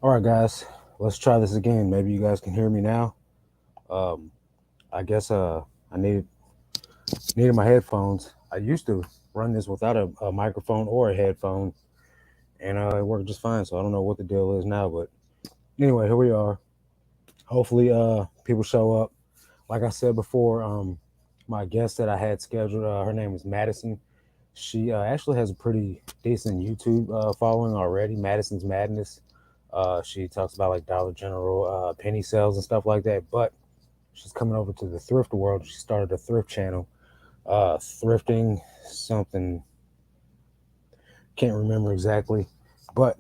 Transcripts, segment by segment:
All right, guys, let's try this again. Maybe you guys can hear me now. Um, I guess I needed my headphones. I used to run this without a microphone or a headphone, and it worked just fine. So I don't know what the deal is now, but anyway, here we are. Hopefully, people show up. Like I said before, my guest that I had scheduled, her name is Madison. She actually has a pretty decent YouTube following already. Madison's Madness. She talks about like Dollar General penny sales and stuff like that. But she's coming over to the thrift world. She started a thrift channel, thrifting something. Can't remember exactly, but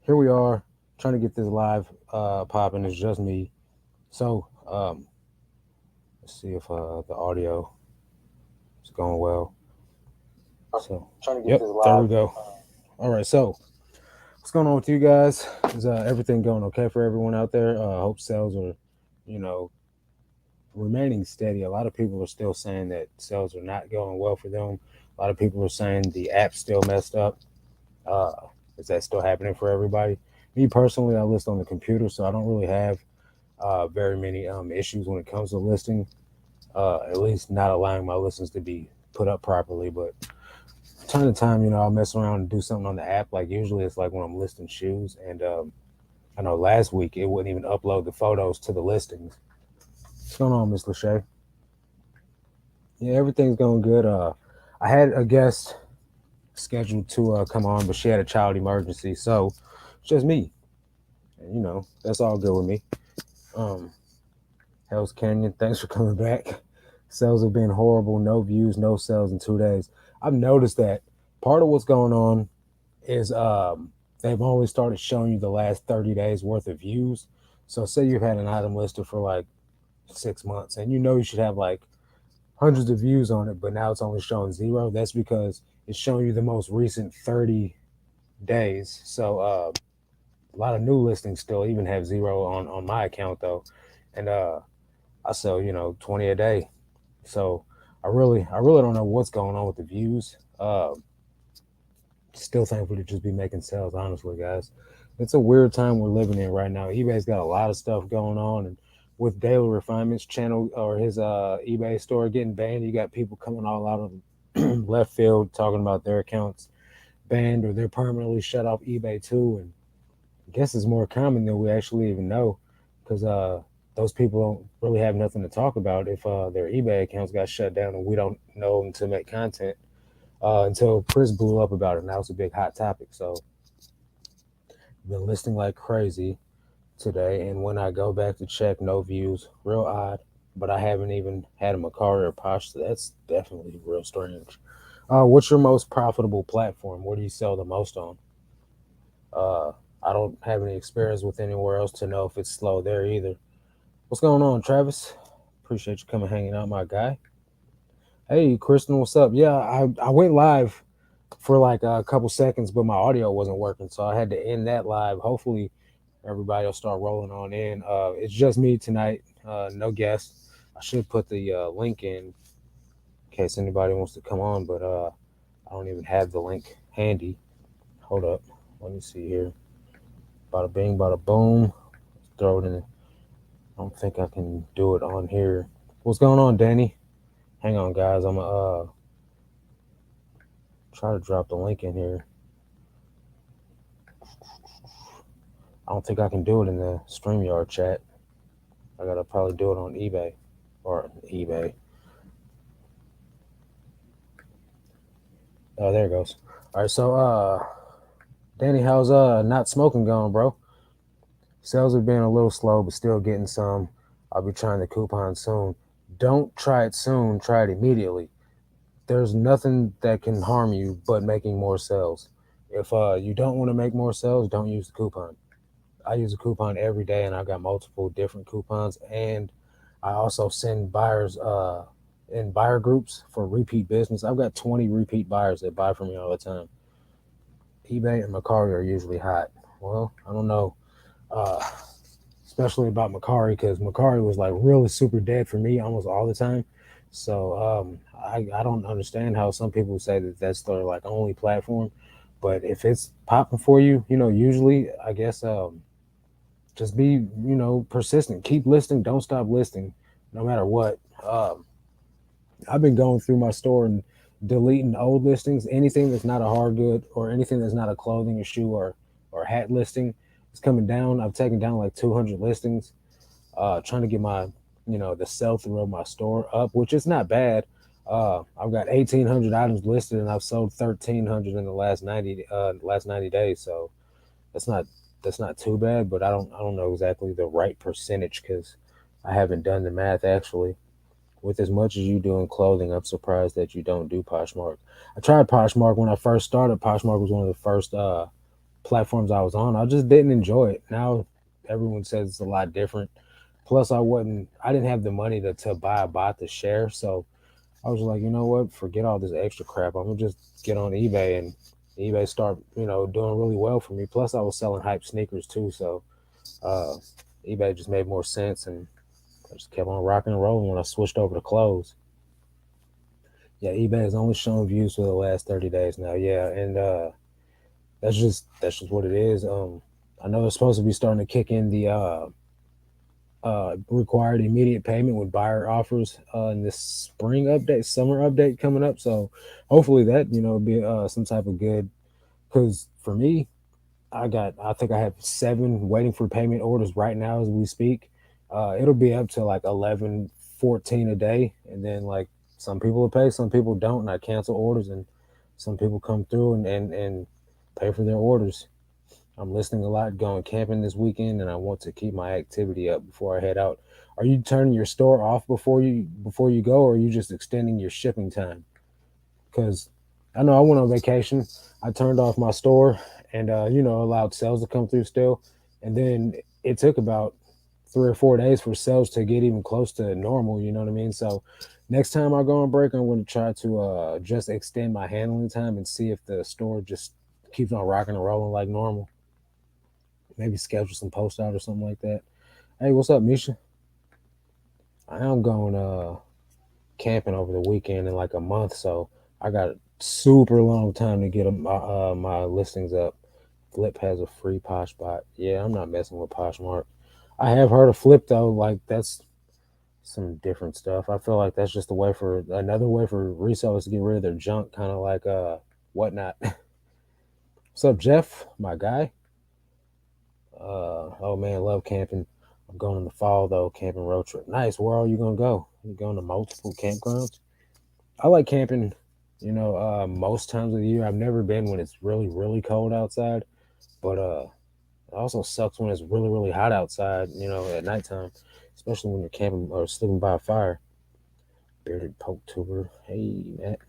here we are trying to get this live popping. It's just me. So let's see if the audio is going well. So yep, there we go. All right, so what's going on with you guys? Is everything going okay for everyone out there? Hope sales are, you know, remaining steady. A lot of people are still saying that sales are not going well for them. A lot of people are saying the app's still messed up. Uh, is that still happening for everybody? Me personally, I list on the computer, so I don't really have very many issues when it comes to listing. At least not allowing my listings to be put up properly. But time to time, I'll mess around and do something on the app. Like usually, it's like when I'm listing shoes, and I know last week it wouldn't even upload the photos to the listings. What's going on, Miss Lachey? Yeah, everything's going good. I had a guest scheduled to come on, but she had a child emergency, so it's just me. And, that's all good with me. Um, Hell's Canyon, thanks for coming back. Sales have been horrible. No views, no sales in 2 days. I've noticed that part of what's going on is they've only started showing you the last 30 days worth of views. So say you've had an item listed for like 6 months and you should have like hundreds of views on it, but now it's only showing zero. That's because it's showing you the most recent 30 days. So a lot of new listings still even have zero on my account though. And I sell, 20 a day. So I really don't know what's going on with the views. Still thankful to just be making sales, honestly, guys. It's a weird time we're living in right now. eBay's got a lot of stuff going on, and with Daily Refinement's channel or his eBay store getting banned, you got people coming all out of left field talking about their accounts banned or they're permanently shut off eBay too. And I guess it's more common than we actually even know because those people don't really have nothing to talk about if their eBay accounts got shut down and we don't know them to make content until Chris blew up about it. Now it's a big hot topic. So I've been listing like crazy today. And when I go back to check, no views. Real odd. But I haven't even had a Macari or Posh. So that's definitely real strange. What's your most profitable platform? What do you sell the most on? Uh, I don't have any experience with anywhere else to know if it's slow there either. What's going on, Travis? Appreciate you coming hanging out, my guy. Hey, Kristen, what's up? Yeah, I went live for like a couple seconds, but my audio wasn't working, so I had to end that live. Hopefully, everybody will start rolling on in. It's just me tonight, no guests. I should put the link in case anybody wants to come on, but I don't even have the link handy. Hold up, let me see here. Bada bing, bada boom. Throw it in. I don't think I can do it on here. What's going on, Danny? Hang on, guys. I'm gonna try to drop the link in here. I don't think I can do it in the StreamYard chat. I gotta probably do it on eBay or eBay. Oh, there it goes. All right, so Danny, how's not smoking going, bro? Sales have been a little slow, but still getting some. I'll be trying the coupon soon. Don't try it soon. Try it immediately. There's nothing that can harm you but making more sales. If you don't want to make more sales, don't use the coupon. I use a coupon every day, and I've got multiple different coupons. And I also send buyers in buyer groups for repeat business. I've got 20 repeat buyers that buy from me all the time. eBay and Macari are usually hot. Well, I don't know, uh, especially about Macari because Macari was like really super dead for me almost all the time. So I don't understand how some people say that that's their like only platform. But if it's popping for you, usually I guess just be persistent. Keep listing. Don't stop listing, no matter what. I've been going through my store and deleting old listings. Anything that's not a hard good or anything that's not a clothing or shoe or hat listing is coming down. I've taken down like 200 listings, trying to get my the sell through of my store up, which is not bad. I've got 1,800 items listed and I've sold 1,300 in the last 90 days. So that's not that's not too bad, but I don't know exactly the right percentage because I haven't done the math actually. With as much as you do in clothing, I'm surprised that you don't do Poshmark. I tried Poshmark when I first started. Poshmark was one of the first platforms I was on. I just didn't enjoy it. Now everyone says it's a lot different. Plus, I didn't have the money to buy a bot to share. So I was like, you know what? Forget all this extra crap. I'm gonna just get on eBay and eBay start, doing really well for me. Plus, I was selling hype sneakers too. So uh, eBay just made more sense and I just kept on rocking and rolling when I switched over to clothes. Yeah, eBay has only shown views for the last 30 days now. Yeah, and that's just what it is. I know they're supposed to be starting to kick in the required immediate payment with buyer offers in this spring update, summer update coming up. So hopefully that be some type of good. Because for me, I think I have 7 waiting for payment orders right now as we speak. It'll be up to like 11, 14 a day, and then like some people will pay, some people don't, and I cancel orders, and some people come through and pay for their orders. I'm listening a lot, going camping this weekend, and I want to keep my activity up before I head out. Are you turning your store off before you go, or are you just extending your shipping time? Because I know I went on vacation. I turned off my store and allowed sales to come through still, and then it took about 3 or 4 days for sales to get even close to normal. You know what I mean? So next time I go on break, I'm going to try to just extend my handling time and see if the store just keeps on rocking and rolling like normal. Maybe schedule some post out or something like that. Hey, what's up, Misha? I am going camping over the weekend in like a month, so I got a super long time to get my listings up. Flip has a free Poshbot. Yeah, I'm not messing with Poshmark. I have heard of Flip though. Like that's some different stuff. I feel like that's just a way for another way for resellers to get rid of their junk, kind of like whatnot. What's up, Jeff? My guy. Oh man, love camping. I'm going in the fall though. Camping road trip. Nice. Where are you gonna go? You going to multiple campgrounds? I like camping. Most times of the year. I've never been when it's really really cold outside, but it also sucks when it's really really hot outside. At nighttime, especially when you're camping or sleeping by a fire. Bearded poke tuber. Hey Matt.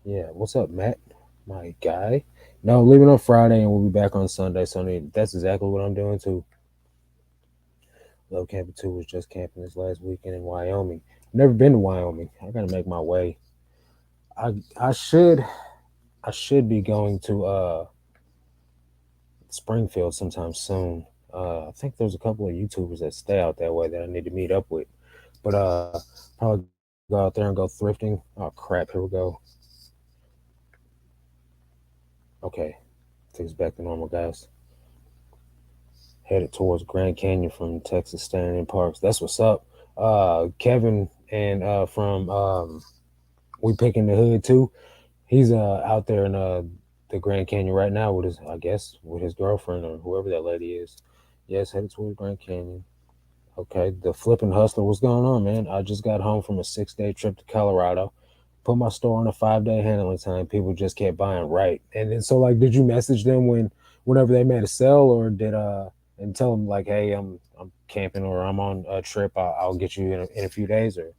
Yeah. What's up, Matt? My guy. No, leaving on Friday and we'll be back on Sunday. Sunday. That's exactly what I'm doing too. Love camping too. Was just camping this last weekend in Wyoming. Never been to Wyoming. I gotta make my way. I should be going to Springfield sometime soon. I think there's a couple of YouTubers that stay out that way that I need to meet up with. But probably go out there and go thrifting. Oh crap! Here we go. Okay, takes us back to normal, guys. Headed towards Grand Canyon from Texas, staying in parks. That's what's up. Kevin and from We Picking the Hood too. He's out there in the Grand Canyon right now with his, I guess, with his girlfriend or whoever that lady is. Yes, headed towards Grand Canyon. Okay, the flipping hustler. What's going on, man? I just got home from a 6-day trip to Colorado. Put my store on a 5-day handling time. People just kept buying right. And then so like, did you message them whenever they made a sell, or did and tell them like, hey, I'm camping or I'm on a trip. I'll get you in a few days, or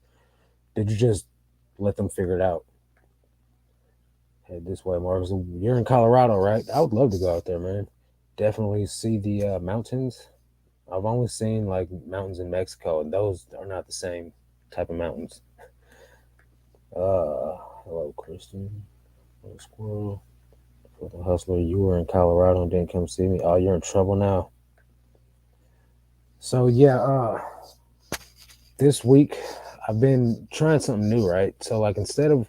did you just let them figure it out? Head this way, Marcus. You're in Colorado, right? I would love to go out there, man. Definitely see the mountains. I've only seen like mountains in Mexico, and those are not the same type of mountains. Hello, Kristen. Hello, Squirrel. For the hustler, you were in Colorado and didn't come see me. Oh, you're in trouble now. So yeah, this week I've been trying something new, right? So like instead of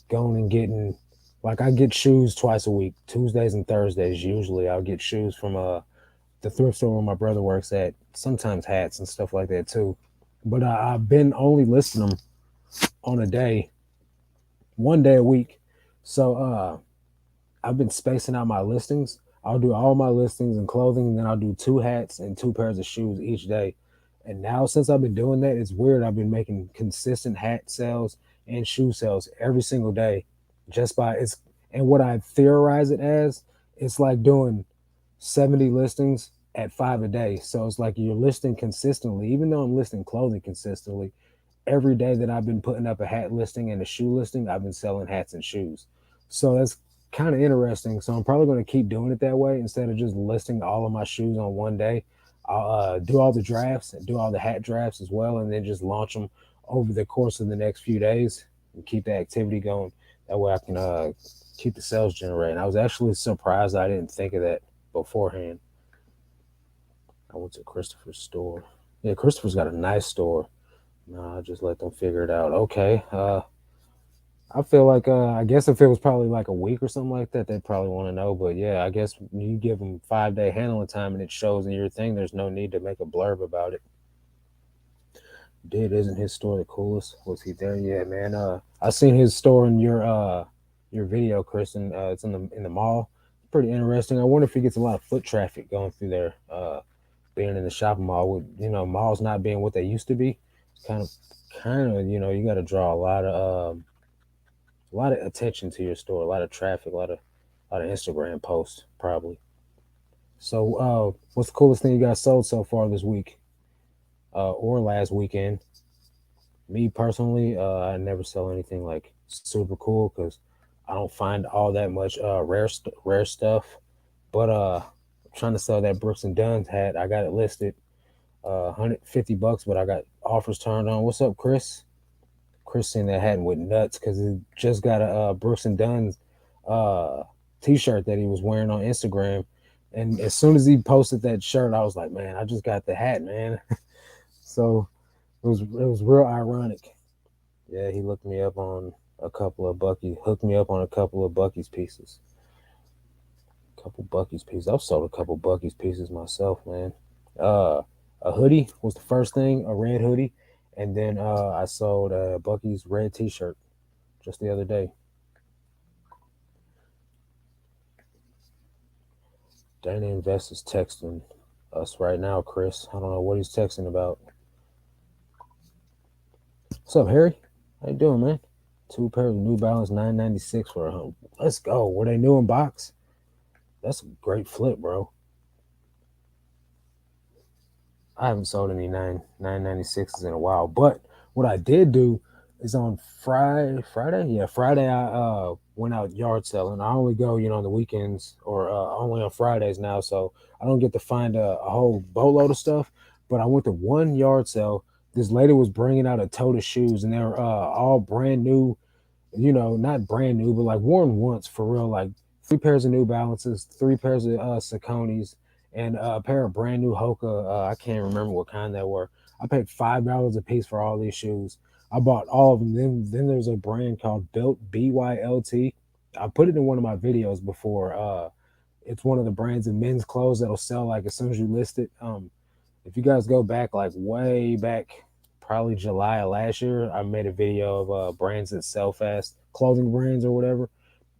going and getting Like I get shoes twice a week, Tuesdays and Thursdays. Usually, I'll get shoes from the thrift store where my brother works at. Sometimes hats and stuff like that too. But I've been only listing them on a day, 1 day a week. So I've been spacing out my listings. I'll do all my listings and clothing, and then I'll do 2 hats and 2 pairs of shoes each day. And now, since I've been doing that, it's weird. I've been making consistent hat sales and shoe sales every single day, just by it's. And what I theorize it as, it's like doing 70 listings at 5 a day. So it's like you're listing consistently, even though I'm listing clothing consistently every day that I've been putting up a hat listing and a shoe listing, I've been selling hats and shoes. So that's kind of interesting. So I'm probably going to keep doing it that way instead of just listing all of my shoes on 1 day. I'll do all the drafts and do all the hat drafts as well, and then just launch them over the course of the next few days and keep the activity going. That way I can keep the sales generating. I was actually surprised I didn't think of that beforehand. I went to Christopher's store. Yeah, Christopher's got a nice store. No, I just let them figure it out. Okay. I feel like I guess if it was probably like a week or something like that, they'd probably want to know. But yeah, I guess you give them 5 day handling time and it shows in your thing. There's no need to make a blurb about it. Did isn't his store the coolest? Was he there? Yeah, man. I seen his store in your video, Chris, and it's in the mall. Pretty interesting. I wonder if he gets a lot of foot traffic going through there. Being in the shopping mall with malls not being what they used to be, it's kind of you got to draw a lot of attention to your store, a lot of traffic, a lot of Instagram posts probably. So, what's the coolest thing you guys sold so far this week, or last weekend? Me personally, I never sell anything like super cool because I don't find all that much rare stuff. But I'm trying to sell that Brooks and Dunn's hat. I got it listed, $150, but I got offers turned on. What's up, Chris? Chris seen that hat and went nuts because he just got a Brooks and Dunn's uh, t-shirt that he was wearing on Instagram. And as soon as he posted that shirt, I was like, man, I just got the hat, man. So it was real ironic. Yeah, he looked me up on a couple of Bucky, hooked me up on a couple of Bucky's pieces. Couple Bucky's pieces. I've sold a couple Bucky's pieces myself, man. Uh, a hoodie was the first thing, a red hoodie, and then I sold a Bucky's red T-shirt just the other day. Danny Invest is texting us right now, Chris. I don't know what he's texting about. What's up, Harry? How you doing, man? 2 pairs of New Balance 996 for a home. Let's go. Were they new in box? That's a great flip, bro. I haven't sold any 996s in a while, but what I did do is on Friday I went out yard selling. I only go on the weekends or only on Fridays now, so I don't get to find a whole boatload of stuff. But I went to one yard sale. This lady was bringing out a tote of shoes, and they were all brand new, not brand new, but like worn once for real, like 3 pairs of New Balances, 3 pairs of Sauconys, and a pair of brand new Hoka. I can't remember what kind they were. I paid $5 a piece for all these shoes. I bought all of them. Then there's a brand called Built BYLT. I put it in one of my videos before. It's one of the brands of men's clothes that'll sell like as soon as you list it. If you guys go back like way back, probably July of last year, I made a video of brands that sell fast, clothing brands or whatever.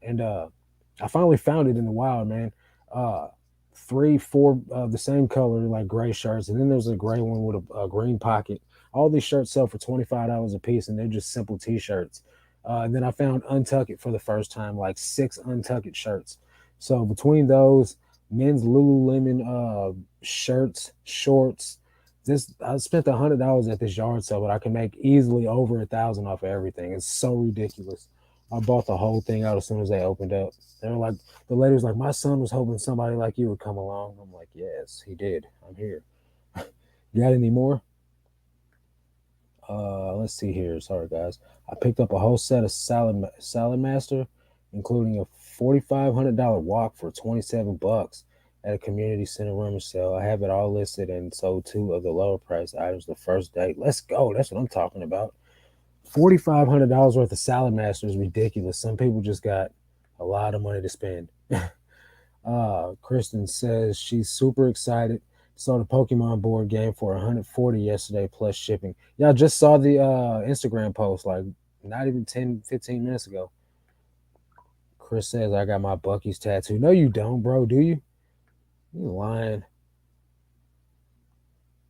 And I finally found it in the wild, man. Uh, 3, 4 of the same color, like gray shirts, and then there's a gray one with a green pocket. All these shirts sell for $25 a piece, and they're just simple T-shirts. And then I found Untuck It for the first time, like 6 Untuck It shirts. So between those, men's Lululemon shirts, shorts, this I spent $100 at this yard sale, but I can make easily over 1,000 off of everything. It's so ridiculous. I bought the whole thing out as soon as they opened up. They were like, the lady was like, my son was hoping somebody like you would come along. I'm like, yes, he did. I'm here. You got any more? Let's see here. Sorry, guys. I picked up a whole set of Salad Master, including a $4,500 walk for $27 at a community center rummage sale. I have it all listed and sold 2 of the lower price items the first day. Let's go. That's what I'm talking about. $4,500 worth of Salad Master is ridiculous. Some people just got A lot of money to spend. Kristen says she's super excited. Saw the Pokemon board game for 140 yesterday plus shipping. Yeah, I just saw the Instagram post like not even 10, 15 minutes ago. Chris says I got my Bucky's tattoo. No, you don't, bro. Do you? You lying.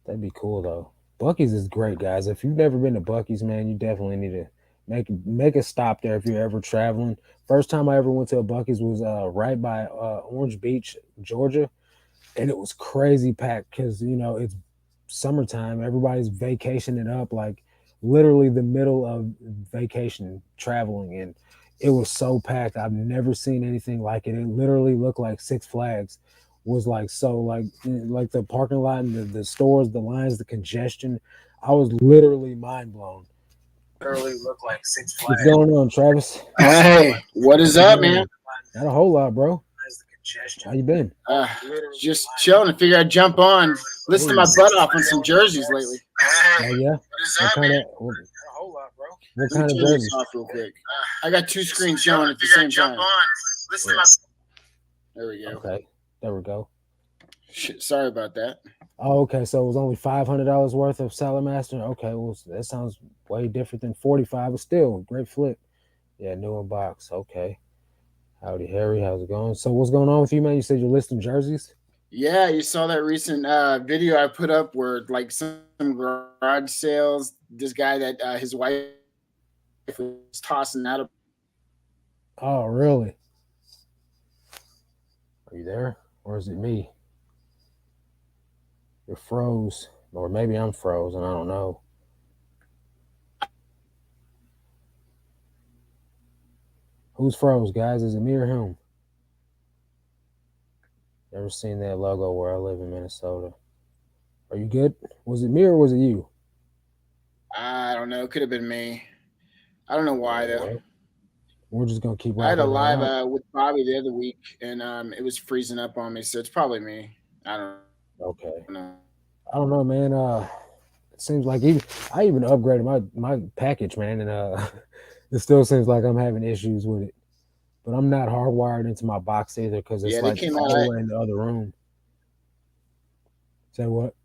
That'd be cool though. Bucky's is great, guys. If you've never been to Bucky's, man, you definitely need to make a stop there if you're ever traveling. First time I ever went to a Bucky's was right by Orange Beach, Georgia, and it was crazy packed because it's summertime. Everybody's vacationing up, like literally the middle of vacation traveling, and it was so packed. I've never seen anything like it. It literally looked like Six Flags was like so like the parking lot and the stores, the lines, the congestion. I was literally mind blown. Literally look like Six What's Flags. going on, Travis? Hey, what is up, man? Not a whole lot, bro. How you been? Just chilling to figure I'd jump on, listen to my butt off on some jerseys lately. Oh yeah. What kind of what Let me kind of turn this jerseys? off real quick. I got two screens showing at the same time. There we go. Okay, there we go. Shit, sorry about that. Oh, okay. So it was only $500 worth of Salamaster. Okay, well that sounds way different than 45, but still great flip. Yeah, new in box. Okay. Howdy, Harry. How's it going? So what's going on with you, man? You said you're listing jerseys. Yeah, you saw that recent video I put up where like some garage sales. This guy that his wife was tossing out of. Oh, really? Are you there, or is it me? You're froze, or maybe I'm frozen. I don't know. Who's froze, guys? Is it me or him? Never seen that logo where I live in Minnesota. Are you good? Was it me or was it you? I don't know. It could have been me. I don't know why though. Well, we're just gonna keep I had rocking a and rolling live out. with Bobby the other week, and it was freezing up on me, so it's probably me. I don't know. Okay. I don't know, man. It seems like I even upgraded my package, man, and it still seems like I'm having issues with it. But I'm not hardwired into my box either because it's Yeah, they like came all out the way in the other room. Say what?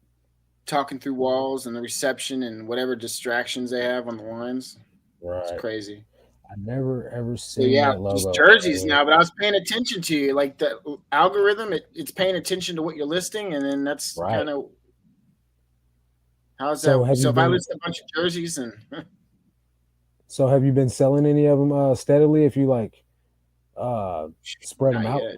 talking through walls and the reception and whatever distractions they have on the lines. It's Right. crazy. I never ever So seen yeah, that just logo jerseys anywhere. now. But I was paying attention to you, like the algorithm. It's paying attention to what you're listing, and then that's Right. kind of how's So that. have So you if I been list a bunch of jerseys and so have you been selling any of them steadily? If you like uh spread them not out, yet.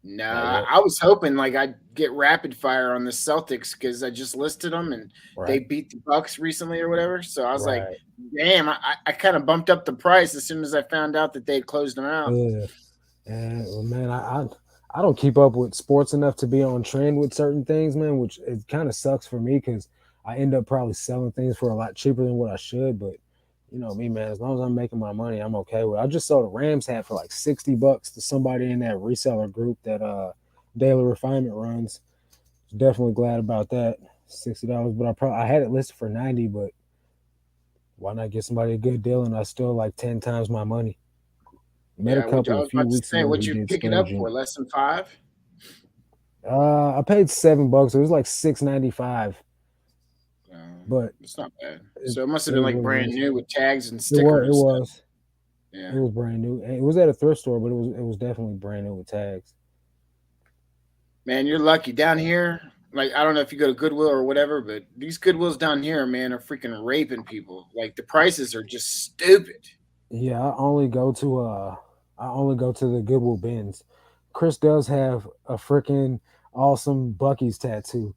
not Nah, yet. I was hoping like I'd get rapid fire on the Celtics because I just listed them and they Right. beat the Bucks recently or whatever. So I was like, Right. damn, I kind of bumped up the price as soon as I found out that they had closed them out. Yeah. And well, man, I don't keep up with sports enough to be on trend with certain things, man. Which it kind of sucks for me because I end up probably selling things for a lot cheaper than what I should. But you know me, man. As long as I'm making my money, I'm okay with it. I just sold a Rams hat for like $60 to somebody in that reseller group that Daily Refinement runs. Definitely glad about that. $60, but I had it listed for 90. But why not get somebody a good deal and I still like 10 times my money? Met a Yeah, I couple a was few about to weeks say, ago what who you did pick it up splurging. for? Less than five? I paid $7. It was like $6.95, but It's not bad. it, So it must have it been is like what it brand is. new with tags and It was. stickers It and stuff. was. It Yeah. was brand new. It was at a thrift store, but it was definitely brand new with tags. Man, you're lucky. Down here, like I don't know if you go to Goodwill or whatever, but these Goodwills down here, man, are freaking raping people. Like the prices are just stupid. Yeah, I only go to the Goodwill bins. Chris does have a freaking awesome Bucky's tattoo.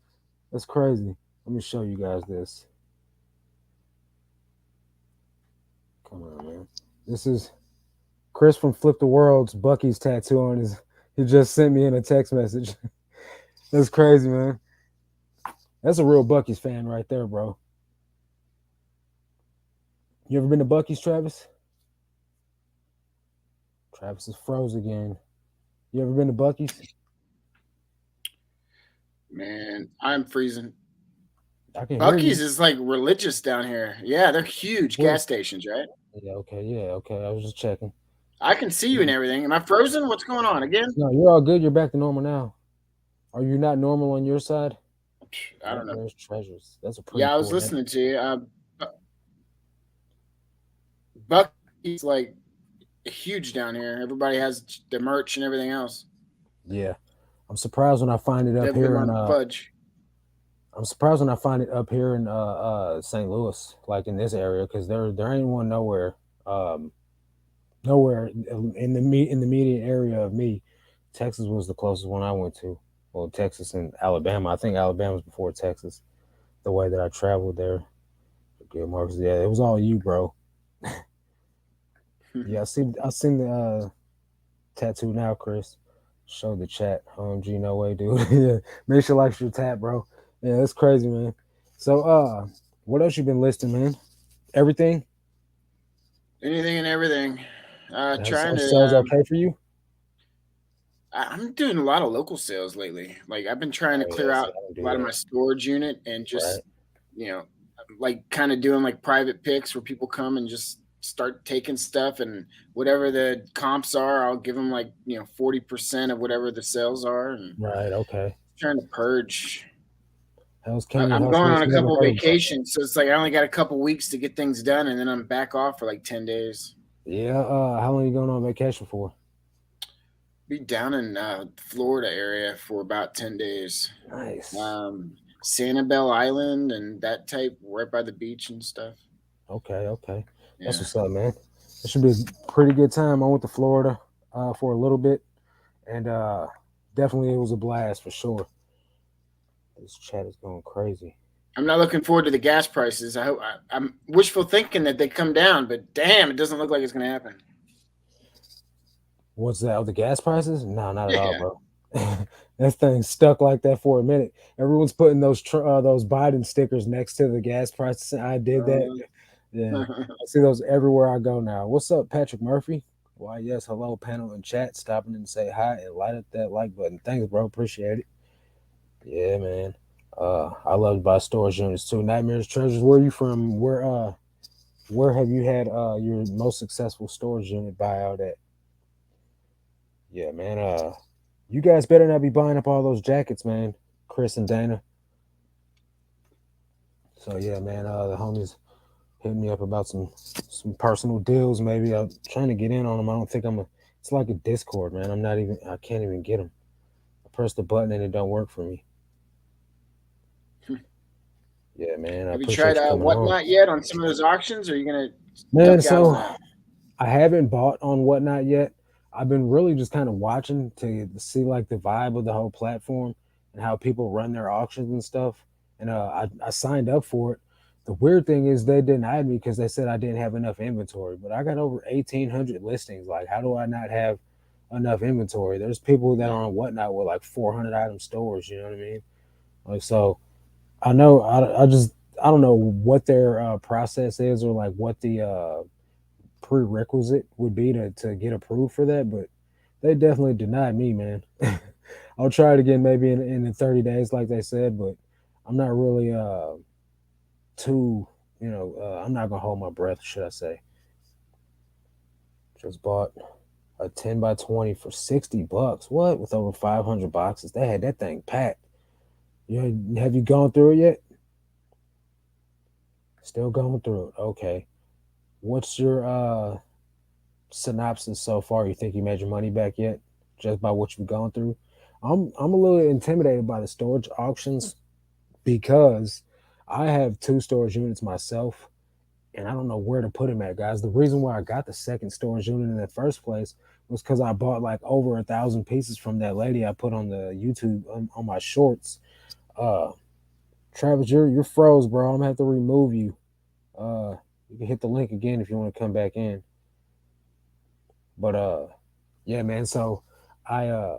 That's crazy. Let me show you guys this. Come on, man. This is Chris from Flip the World's Bucky's tattoo on his. He just sent me in a text message. That's crazy, man. That's a real Bucky's fan right there, bro. You ever been to Bucky's, Travis? Travis is froze again. You ever been to Bucky's? Man, I'm freezing. I can hear Bucky's you. is like religious down here. Yeah, they're huge Where? gas stations, right? Yeah, okay, yeah, okay. I was just checking. I can see you and everything. Am I frozen? What's going on again? No, you're all good. You're back to normal now. Are you not normal on your side? I don't know. Nightmares, treasures. That's a pretty Yeah, I was cool name. listening to you. Bucky's like huge down here. Everybody has the merch and everything else. Yeah, I'm surprised when I find it up Definitely here in. want fudge. I'm surprised when I find it up here in St. Louis, like in this area, because there ain't one nowhere, um, nowhere in the immediate area of me. Texas was the closest one I went to. Well, Texas and Alabama. I think Alabama's before Texas. The way that I traveled there. Okay, Marcus. Yeah, it was all you, bro. Yeah, I seen the tattoo now, Chris. Show the chat. OMG, no way, dude. Yeah, make sure likes your tat, bro. Yeah, that's crazy, man. So, what else you been listing, man? Everything? Anything and everything. Trying Are to. sales okay for you? I'm doing a lot of local sales lately. Like I've been trying to Oh clear yeah, see, out I don't a do lot of that. my storage unit and Right. just you know, like kind of doing like private picks where people come and just start taking stuff and whatever the comps are, I'll give them like 40% of whatever the sales are and Right. Okay. trying to purge. Hell's Canyon I'm House going on Rules. a Never couple heard of them. vacations, so it's like I only got a couple weeks to get things done, and then I'm back off for like 10 days. Yeah. How long you going on vacation for? Be down in Florida area for about 10 days. Nice. Sanibel Island and that type, right by the beach and stuff. Okay. Okay. That's Yeah, what's up, man. It should be a pretty good time. I went to Florida for a little bit, and definitely it was a blast for sure. This chat is going crazy. I'm not looking forward to the gas prices. I'm wishful thinking that they come down, but damn, it doesn't look like it's going to happen. What's that? Oh, the gas prices? No, not at all, Yeah. bro. That thing stuck like that for a minute. Everyone's putting those Biden stickers next to the gas prices. I did that. Yeah, I see those everywhere I go now. What's up, Patrick Murphy? Why, yes, hello, panel and chat. Stopping in to say hi and light up that like button. Thanks, bro. Appreciate it. Yeah, man. I love to buy storage units too. Nightmares, treasures. Where are you from? Where have you had your most successful storage unit buyout at? Yeah, man. You guys better not be buying up all those jackets, man. Chris and Dana. So yeah, man. The homies hitting me up about some personal deals. Maybe I'm trying to get in on them. I don't think I'm a. It's like a Discord, man. I'm not even. I can't even get them. I press the button and it don't work for me. Yeah, man. I Have you tried appreciate you coming on, whatnot yet on some of those auctions? Or are you going to man. duck out on So that? I haven't bought on whatnot yet. I've been really just kind of watching to see like the vibe of the whole platform and how people run their auctions and stuff. And I signed up for it. The weird thing is they denied me because they said I didn't have enough inventory. But I got over 1,800 listings. Like, how do I not have enough inventory? There's people that are on whatnot with like 400 item stores. You know what I mean? Like, so I know I don't know what their process is or like what the prerequisite would be to get approved for that, but they definitely denied me, man. I'll try it again maybe in the 30 days, like they said, but I'm not really too, I'm not gonna hold my breath, should I say. Just bought a 10 by 20 for $60. What? With over 500 boxes. They had that thing packed. Have you gone through it yet? Still going through it. Okay. What's your synopsis so far? You think you made your money back yet, just by what you've gone through? I'm a little intimidated by the storage auctions because I have two storage units myself, and I don't know where to put them at, guys. The reason why I got the second storage unit in the first place was because I bought like over 1,000 pieces from that lady I put on the YouTube on my shorts. Uh, Travis, you're froze, bro. I'm gonna have to remove you. You can hit the link again if you want to come back in. But yeah, man. So I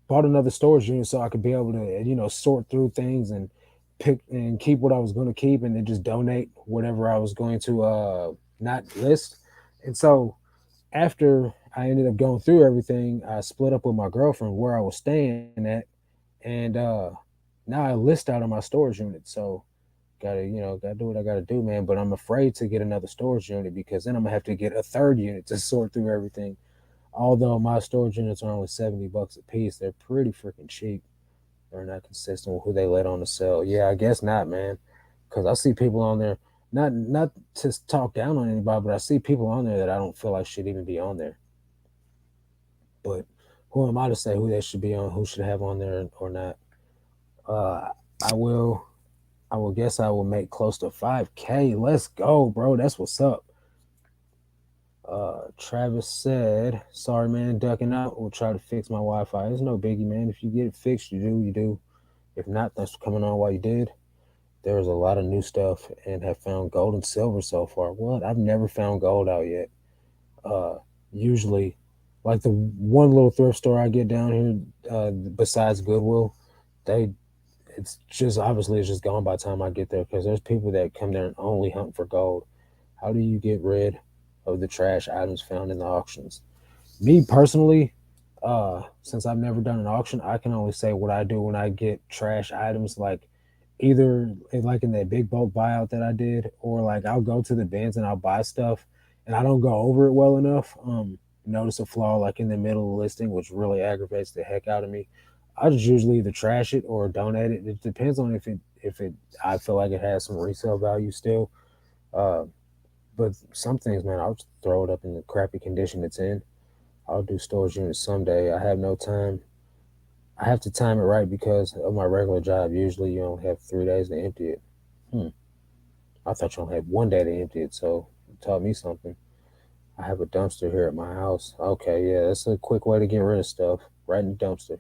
bought another storage unit so I could be able to, sort through things and pick and keep what I was going to keep and then just donate whatever I was going to not list. And so after I ended up going through everything, I split up with my girlfriend where I was staying at, and now I list out of my storage unit. So gotta do what I gotta do, man. But I'm afraid to get another storage unit because then I'm gonna have to get a third unit to sort through everything. Although my storage units are only $70 a piece, they're pretty freaking cheap. They're not consistent with who they let on the sale. Yeah, I guess not, man. Because I see people on there, not to talk down on anybody, but I see people on there that I don't feel like should even be on there. But who am I to say who they should be on, who should have on there or not? Uh, I will, I will guess I will make close to 5K. Let's go, bro. That's what's up. Travis said, "Sorry, man, ducking out. We'll try to fix my Wi-Fi. It's no biggie, man. If you get it fixed, you do, you do. If not, thanks for coming on while you did. There's a lot of new stuff and have found gold and silver so far. What? I've never found gold out yet. Uh, Usually, like the one little thrift store I get down here, besides Goodwill, they it's just obviously it's just gone by the time I get there because there's people that come there and only hunt for gold. How do you get rid of the trash items found in the auctions? Me personally, since I've never done an auction, I can only say what I do when I get trash items, like either like in that big bulk buyout that I did, or like I'll go to the bins and I'll buy stuff and I don't go over it well enough. Notice a flaw like in the middle of the listing, which really aggravates the heck out of me. I just usually either trash it or donate it. It depends on if it I feel like it has some resale value still. Uh, but some things, man, I'll just throw it up in the crappy condition it's in. I'll do storage units someday. I have no time. I have to time it right because of my regular job. Usually, you only have 3 days to empty it. Hmm. I thought you only had one day to empty it, so it taught me something. I have a dumpster here at my house. Okay, yeah, that's a quick way to get rid of stuff. Right in the dumpster.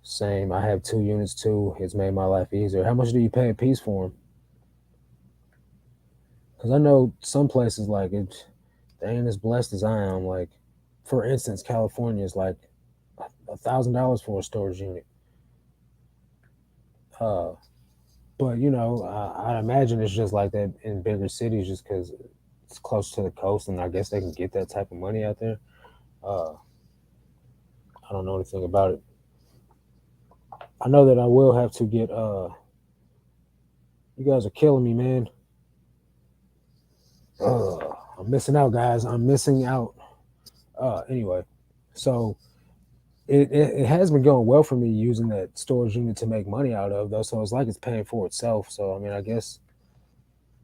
Same. I have 2 units too. It's made my life easier. How much do you pay a piece for them? Because I know some places like it, they ain't as blessed as I am. Like, for instance, California is like $1,000 for a storage unit. Uh, but I imagine it's just like that in bigger cities, just because it's close to the coast, and I guess they can get that type of money out there. Uh, I don't know anything about it. I know that I will have to get. You guys are killing me, man. I'm missing out, guys. I'm missing out. Anyway, so it has been going well for me using that storage unit to make money out of, though. So it's like it's paying for itself. So I mean, I guess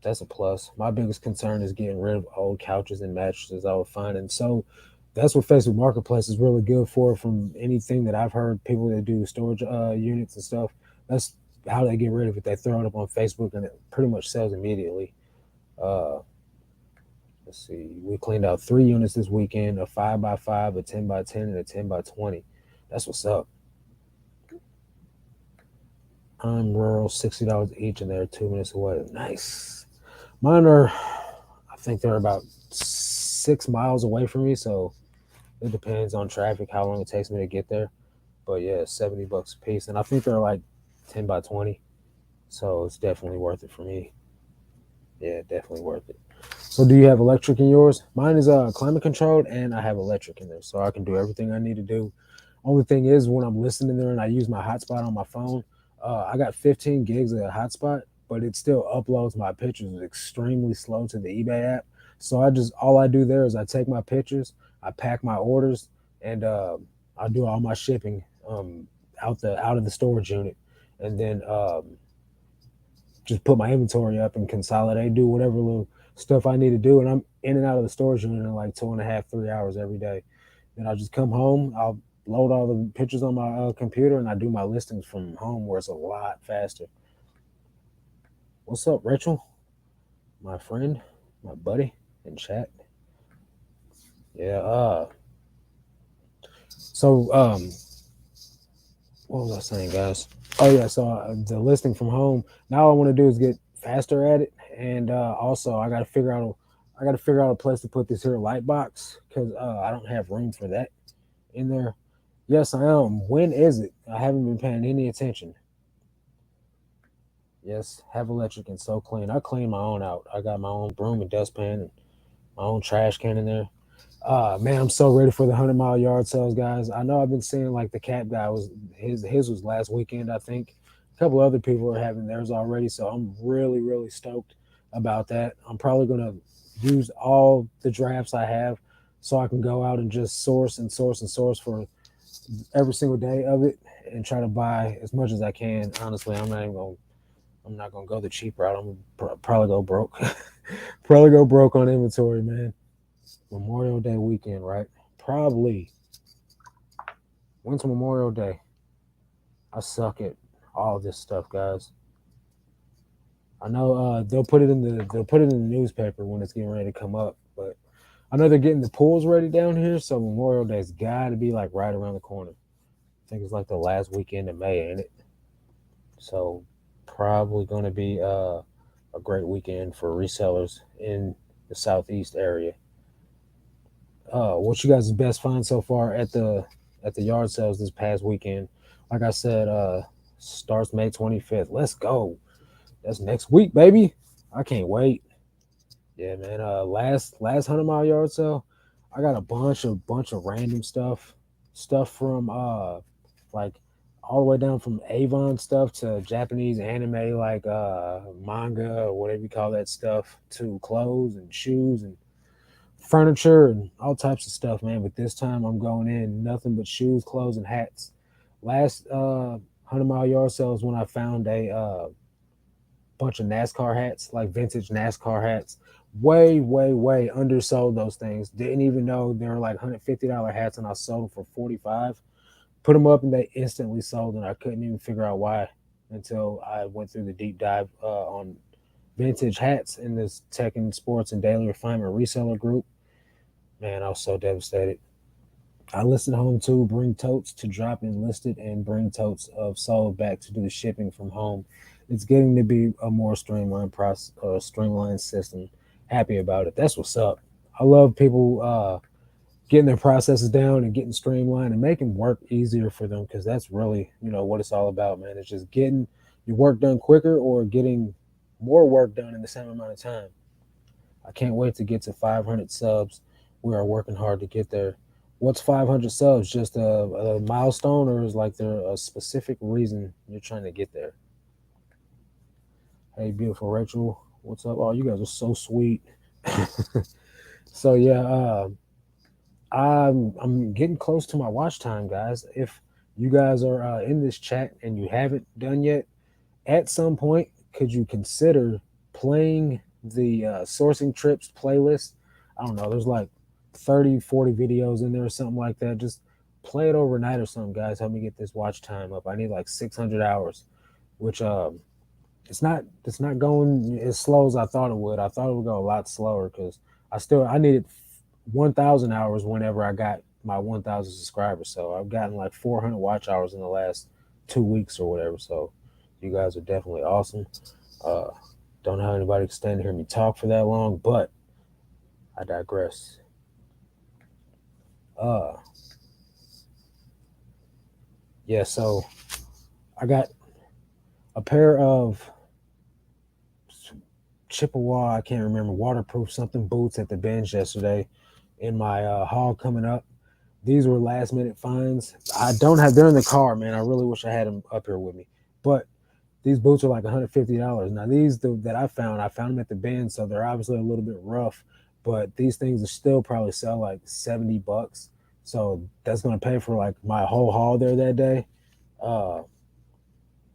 that's a plus. My biggest concern is getting rid of old couches and mattresses I would find, and so that's what Facebook Marketplace is really good for. From anything that I've heard, people that do storage units and stuff, that's how they get rid of it. They throw it up on Facebook, and it pretty much sells immediately. Uh, let's see, we cleaned out 3 units this weekend: a 5x5, a 10x10, and a 10x20. That's what's up. I'm rural, $60 each, and they're 2 minutes away. Nice. Mine are, I think they're about 6 miles away from me, so it depends on traffic how long it takes me to get there. But yeah, $70 a piece, and I think they're like 10x20, so it's definitely worth it for me. Yeah, definitely worth it. So, do you have electric in yours? Mine is climate controlled, and I have electric in there, so I can do everything I need to do. Only thing is, when I'm listening there and I use my hotspot on my phone, I got 15 gigs of hotspot, but it still uploads my pictures extremely slow to the eBay app. So all I do there is I take my pictures, I pack my orders, and I do all my shipping out of the storage unit, and then just put my inventory up and consolidate, do whatever little stuff I need to do, and I'm in and out of the storage unit in like 2.5, 3 hours every day. Then I'll just come home, I'll load all the pictures on my computer, and I do my listings from home where it's a lot faster. What's up, Rachel? My friend, my buddy in chat. Yeah. So what was I saying, guys? Oh yeah. So the listing from home. Now all I want to do is get faster at it, and also I got to figure out a place to put this here light box because I don't have room for that in there. Yes, I am. When is it? I haven't been paying any attention. Yes, have electric and so clean. I clean my own out. I got my own broom and dustpan and my own trash can in there. Man, I'm so ready for the 100 mile yard sales, guys. I know I've been seeing like the cap guy was his was last weekend, I think. A couple other people are having theirs already, so I'm really, really stoked about that. I'm probably gonna use all the drafts I have so I can go out and just source and source and source for every single day of it and try to buy as much as I can. Honestly, I'm not gonna go the cheap route. I'm gonna probably go broke. Probably go broke on inventory, man. Memorial Day weekend, right? Probably. When's Memorial Day? I suck at all this stuff, guys. I know they'll put it in the newspaper when it's getting ready to come up, but I know they're getting the pools ready down here, so Memorial Day's got to be like right around the corner. I think it's like the last weekend of May, ain't it? So probably going to be a great weekend for resellers in the southeast area. What you guys' best find so far at the yard sales this past weekend? Like I said, starts May 25th. Let's go. That's next week, baby. I can't wait. Yeah, man. Last 100 mile yard sale, I got a bunch of random stuff from like all the way down from Avon stuff to Japanese anime like manga or whatever you call that stuff to clothes and shoes and furniture and all types of stuff, man. But this time I'm going in nothing but shoes, clothes, and hats. Last 100 mile yard sale is when I found a bunch of NASCAR hats, like vintage NASCAR hats. Way, way, way undersold those things. Didn't even know they were like $150 hats, and I sold them for 45. Put them up, and they instantly sold, and I couldn't even figure out why until I went through the deep dive on vintage hats in this Tech and Sports and Daily Refinement reseller group. Man, I was so devastated. I listed home too, bring totes to drop and listed, and bring totes of sold back to do the shipping from home. It's getting to be a more streamlined process, streamlined system. Happy about it. That's what's up. I love people getting their processes down and getting streamlined and making work easier for them because that's really what it's all about, man. It's just getting your work done quicker or getting more work done in the same amount of time. I can't wait to get to 500 subs. We are working hard to get there. What's 500 subs? Just a milestone, or is like there a specific reason you're trying to get there? Hey, beautiful Rachel, what's up? Oh, you guys are so sweet. So yeah, I'm getting close to my watch time, guys. If you guys are in this chat and you haven't done yet, at some point, could you consider playing the sourcing trips playlist? I don't know. There's like 30, 40 videos in there or something like that. Just play it overnight or something, guys. Help me get this watch time up. I need like 600 hours, which it's not going as slow as I thought it would. I thought it would go a lot slower because I needed 1,000 hours whenever I got my 1,000 subscribers. So I've gotten like 400 watch hours in the last 2 weeks or whatever. So you guys are definitely awesome. Uh, don't know how anybody can stand to hear me talk for that long, but I digress. Uh, yeah, so I got a pair of Chippewa, I can't remember, waterproof something boots at the bench yesterday in my haul coming up. These were last minute finds. I don't have, they're in the car, man. I really wish I had them up here with me. But these boots are like $150. Now, that I found them at the bin, so they're obviously a little bit rough, but these things are still probably sell like $70. So that's going to pay for like my whole haul there that day. Uh,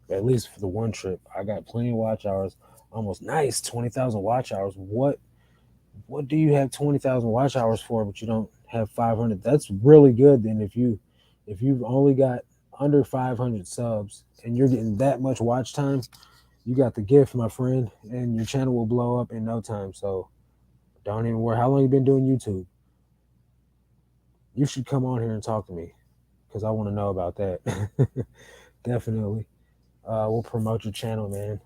at least for the one trip. I got plenty of watch hours. Almost nice, 20,000 watch hours. What do you have 20,000 watch hours for, but you don't have 500? That's really good. Then if you've only got under 500 subs and you're getting that much watch time, you got the gift, my friend, and your channel will blow up in no time. So don't even worry. How long you been doing YouTube? You should come on here and talk to me because I want to know about that. Definitely. We'll promote your channel, man.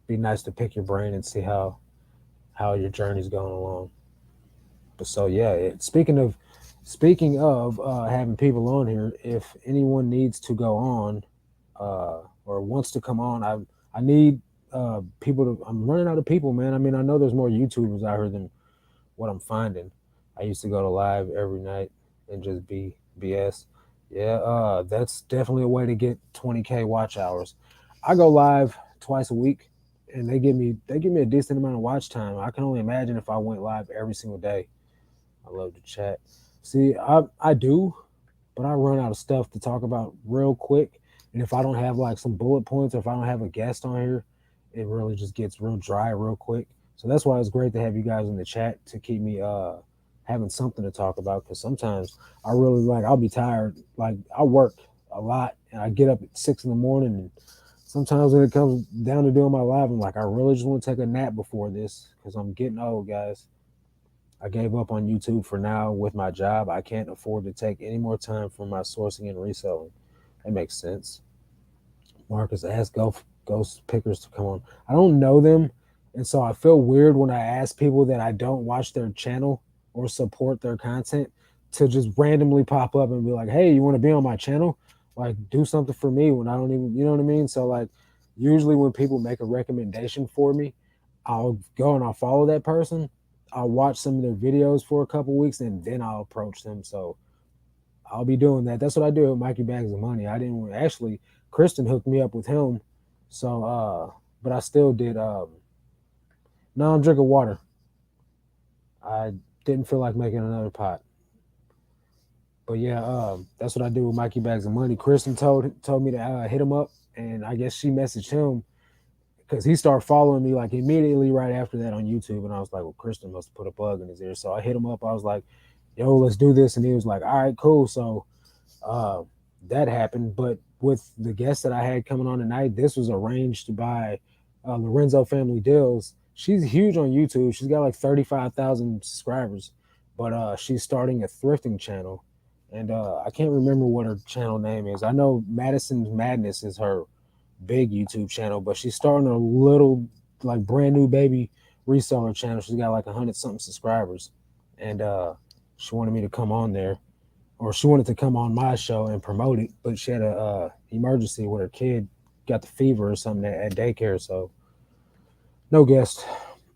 Be nice to pick your brain and see how your journey's going along. But so yeah, speaking of having people on here, if anyone needs to go on or wants to come on, I need people to. I'm running out of people, man. I mean, I know there's more YouTubers out here than what I'm finding. I used to go to live every night and just be BS. Yeah, that's definitely a way to get 20K watch hours. I go live twice a week, and they give me a decent amount of watch time. I can only imagine if I went live every single day. I love to chat. See, I do, but I run out of stuff to talk about real quick. And if I don't have like some bullet points, or if I don't have a guest on here, it really just gets real dry real quick. So that's why it's great to have you guys in the chat to keep me having something to talk about. Because sometimes I really I'll be tired. Like I work a lot and I get up at 6 in the morning, and sometimes when it comes down to doing my live, I'm like, I really just want to take a nap before this because I'm getting old, guys. I gave up on YouTube for now with my job. I can't afford to take any more time from my sourcing and reselling. That makes sense. Marcus asked Ghost Pickers to come on. I don't know them, and so I feel weird when I ask people that I don't watch their channel or support their content to just randomly pop up and be like, "Hey, you want to be on my channel? Like, do something for me." When I don't even, you know what I mean? So like, usually when people make a recommendation for me, I'll go and I'll follow that person. I'll watch some of their videos for a couple weeks and then I'll approach them. So I'll be doing that. That's what I do with Mikey Bags of Money. I didn't actually Kristen hooked me up with him. So but I still did no, I'm drinking water. I didn't feel like making another pot. But yeah, that's what I do with Mikey Bags of Money. Kristen told me to hit him up, and I guess she messaged him because he started following me like immediately right after that on YouTube, and I was like, well, Kristen must have put a bug in his ear. So I hit him up. I was like, yo, let's do this, and he was like, all right, cool. So uh, that happened. But with the guest that I had coming on tonight, this was arranged by Lorenzo Family Deals. She's huge on YouTube. She's got like 35,000 subscribers, but she's starting a thrifting channel. And I can't remember what her channel name is. I know Madison's Madness is her big YouTube channel, but she's starting a little like brand new baby reseller channel. She's got like 100 something subscribers, and she wanted me to come on there, or she wanted to come on my show and promote it, but she had a emergency with her kid got the fever or something at daycare, so no guest.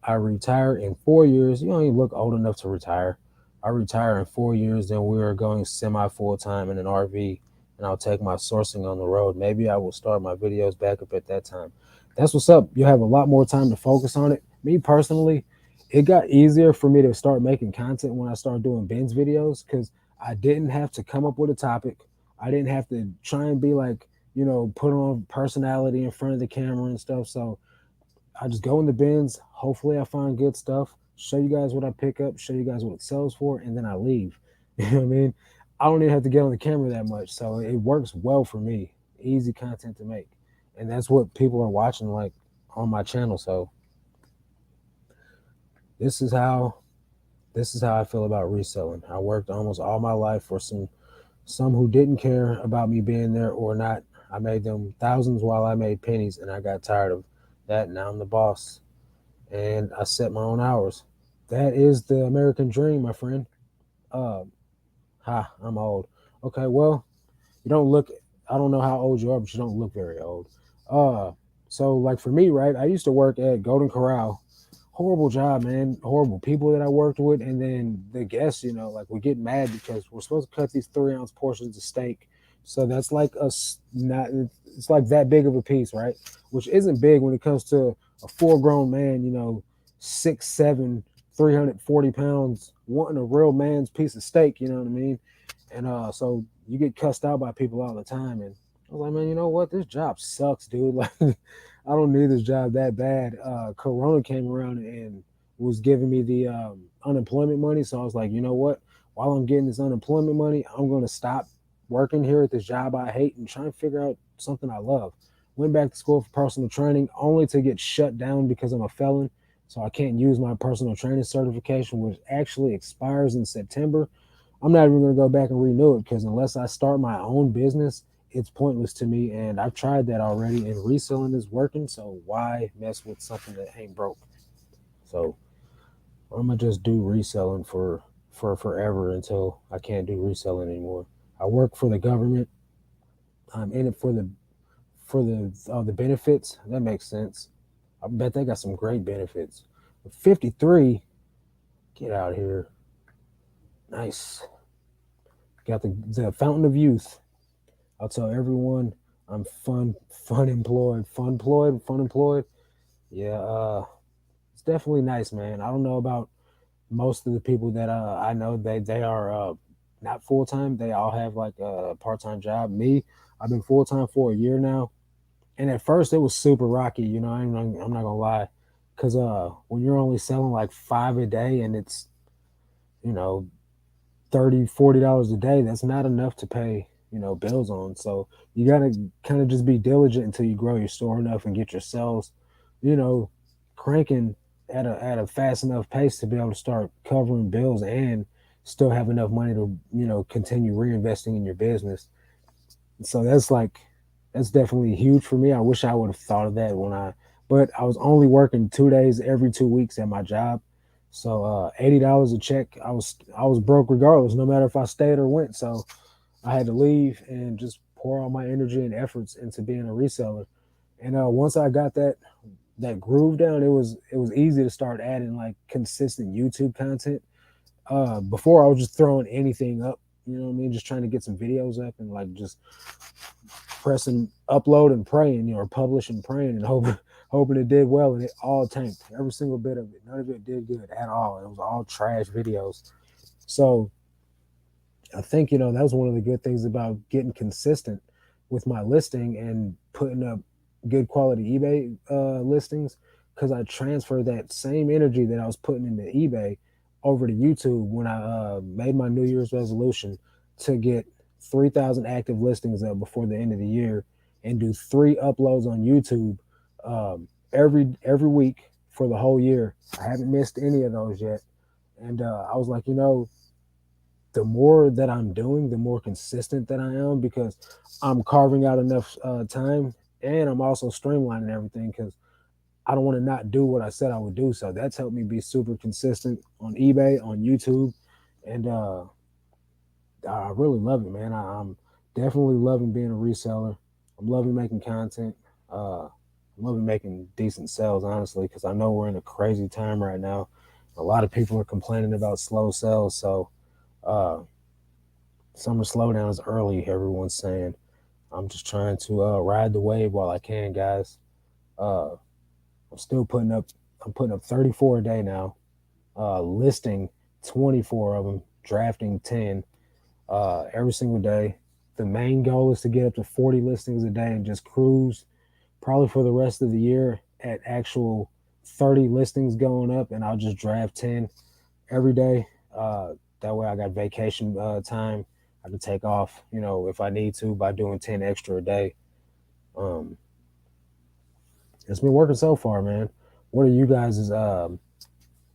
I retire in 4 years. You don't even look old enough to retire. I retire in 4 years, then we are going semi full time in an RV, and I'll take my sourcing on the road. Maybe I will start my videos back up at that time. That's what's up. You have a lot more time to focus on it. Me personally, it got easier for me to start making content when I started doing Ben's videos because I didn't have to come up with a topic. I didn't have to try and be like, put on personality in front of the camera and stuff. So I just go in the bins. Hopefully, I find good stuff. Show you guys what I pick up. Show you guys what it sells for, and then I leave. You know what I mean? I don't even have to get on the camera that much, so it works well for me. Easy content to make, and that's what people are watching like on my channel. So this is how I feel about reselling. I worked almost all my life for some who didn't care about me being there or not. I made them thousands while I made pennies, and I got tired of that. Now I'm the boss, and I set my own hours. That is the American dream, my friend. Uh, I'm old. Okay, well, you don't look. I don't know how old you are, but you don't look very old. Uh, so like for me, right? I used to work at Golden Corral. Horrible job, man. Horrible people that I worked with, and then the guests. Like we get mad because we're supposed to cut these 3 ounce portions of steak. So that's like not. It's like that big of a piece, right? Which isn't big when it comes to a full grown man. 6'7", 340 pounds, wanting a real man's piece of steak. You know what I mean? And so you get cussed out by people all the time. And I was like, man, you know what? This job sucks, dude. Like, I don't need this job that bad. Corona came around and was giving me the unemployment money. So I was like, you know what? While I'm getting this unemployment money, I'm going to stop working here at this job I hate and try and figure out something I love. Went back to school for personal training only to get shut down because I'm a felon. So I can't use my personal training certification, which actually expires in September. I'm not even going to go back and renew it because unless I start my own business, it's pointless to me. And I've tried that already, and reselling is working. So why mess with something that ain't broke? So I'm gonna just do reselling for forever until I can't do reselling anymore. I work for the government. I'm in it for the benefits. That makes sense. I bet they got some great benefits. 53, get out here. Nice. Got the fountain of youth. I'll tell everyone I'm fun employed, fun employed. Yeah, it's definitely nice, man. I don't know about most of the people that I know. They are not full time. They all have like a part time job. Me, I've been full time for a year now, and at first it was super rocky. You know, I'm not gonna lie, because when you're only selling like five a day and it's, you know, 30 $40 a day, that's not enough to pay, you know, bills on. So you gotta kind of just be diligent until you grow your store enough and get your sales, you know, cranking at a fast enough pace to be able to start covering bills and still have enough money to, you know, continue reinvesting in your business. So that's definitely huge for me. I wish I would have thought of that but I was only working 2 days every 2 weeks at my job. So $80 a check, I was broke regardless, no matter if I stayed or went. So I had to leave and just pour all my energy and efforts into being a reseller. And once I got that groove down, it was easy to start adding like consistent YouTube content. Before I was just throwing anything up, you know what I mean, just trying to get some videos up and like just pressing upload and praying, you know, or publish and praying and hoping it did well, and it all tanked. Every single bit of it. None of it did good at all. It was all trash videos. So I think, you know, that was one of the good things about getting consistent with my listing and putting up good quality eBay listings, because I transferred that same energy that I was putting into eBay over to YouTube when I made my New Year's resolution to get 3,000 active listings up before the end of the year and do 3 uploads on YouTube every week for the whole year. I haven't missed any of those yet. And I was like, you know, the more that I'm doing, the more consistent that I am, because I'm carving out enough time, and I'm also streamlining everything because I don't want to not do what I said I would do. So that's helped me be super consistent on eBay, on YouTube, and I really love it, man. I'm definitely loving being a reseller. I'm loving making content. I'm loving making decent sales, honestly, because I know we're in a crazy time right now. A lot of people are complaining about slow sales, so. Uh, Summer slowdown is early, everyone's saying. I'm just trying to ride the wave while I can, guys. Uh, I'm still putting up 34 a day now, listing 24 of them, drafting 10 every single day. The main goal is to get up to 40 listings a day and just cruise probably for the rest of the year at actual 30 listings going up, and I'll just draft 10 every day. That way I got vacation time. I can take off, you know, if I need to by doing 10 extra a day. Um, it's been working so far, man. What are you guys'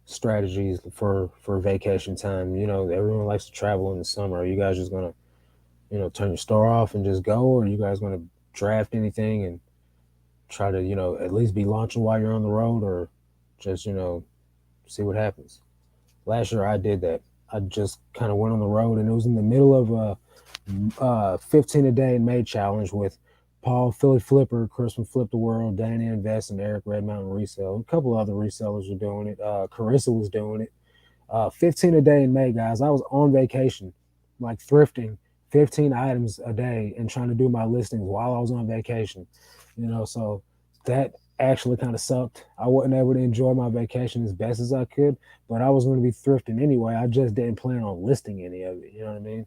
strategies for vacation time? You know, everyone likes to travel in the summer. Are you guys just gonna, you know, turn your store off and just go, or are you guys gonna draft anything and try to, you know, at least be launching while you're on the road, or just, you know, see what happens? Last year I did that. I just kind of went on the road, and it was in the middle of a 15 a day in May challenge with Paul Philly Flipper, Chris from Flip the World, Danny Invest, and Eric Red Mountain Resale. A couple other resellers were doing it. Carissa was doing it. 15 a day in May, guys. I was on vacation, like thrifting 15 items a day and trying to do my listings while I was on vacation. You know, so that actually kind of sucked. I wasn't able to enjoy my vacation as best as I could, but I was going to be thrifting anyway. I just didn't plan on listing any of it. You know what I mean?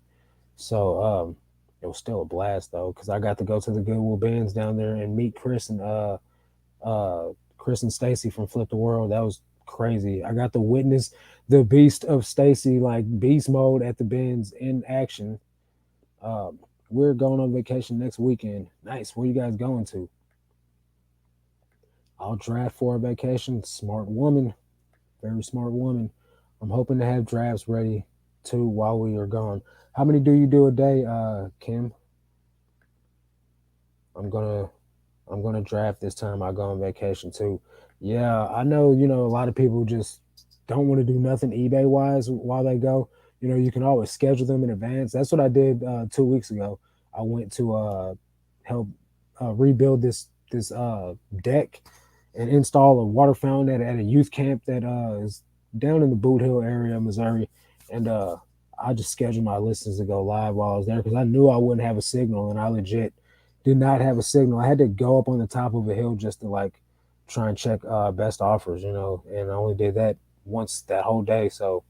So it was still a blast though, because I got to go to the Goodwill Bins down there and meet Chris and Stacy from Flip the World. That was crazy. I got to witness the beast of Stacy, like beast mode at the bins in action. Um, we're going on vacation next weekend. Nice. Where you guys going to? I'll draft for a vacation. Smart woman, very smart woman. I'm hoping to have drafts ready too while we are gone. How many do you do a day, Kim? I'm gonna I'm gonna draft this time I go on vacation too. Yeah, I know, you know, a lot of people just don't want to do nothing eBay wise while they go. You know, you can always schedule them in advance. That's what I did 2 weeks ago. I went to help rebuild this deck and install a water fountain at a youth camp that is down in the Boot Hill area, Missouri. And I just scheduled my listings to go live while I was there because I knew I wouldn't have a signal, and I legit did not have a signal. I had to go up on the top of a hill just to like try and check best offers, and I only did that once that whole day. So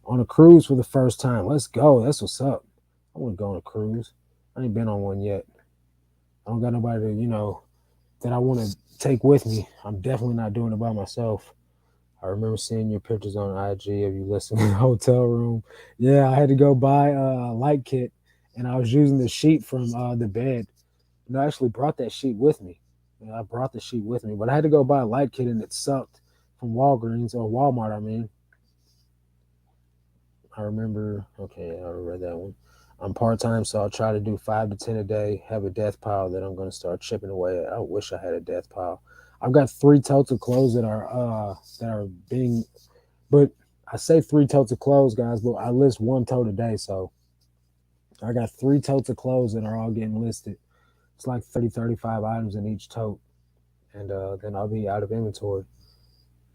on a cruise for the first time, let's go. That's what's up. I want to go on a cruise. I ain't been on one yet. I don't got nobody to that I want to take with me. I'm definitely not doing it by myself. I remember seeing your pictures on IG of you listening in the hotel room. Yeah, I had to go buy a light kit, and I was using the sheet from the bed. I actually brought that sheet with me. Yeah, I brought the sheet with me, but I had to go buy a light kit, and it sucked from Walgreens or Walmart. I mean, I remember. Okay, I read that one. I'm part time, so I'll try to do 5 to 10 a day. Have a death pile that I'm going to start chipping away at. I wish I had a death pile. I've got 3 totes of clothes that are being, but I say 3 totes of clothes, guys, but I list 1 tote a day, so I got 3 totes of clothes that are all getting listed. It's like 30, 35 items in each tote, and then I'll be out of inventory.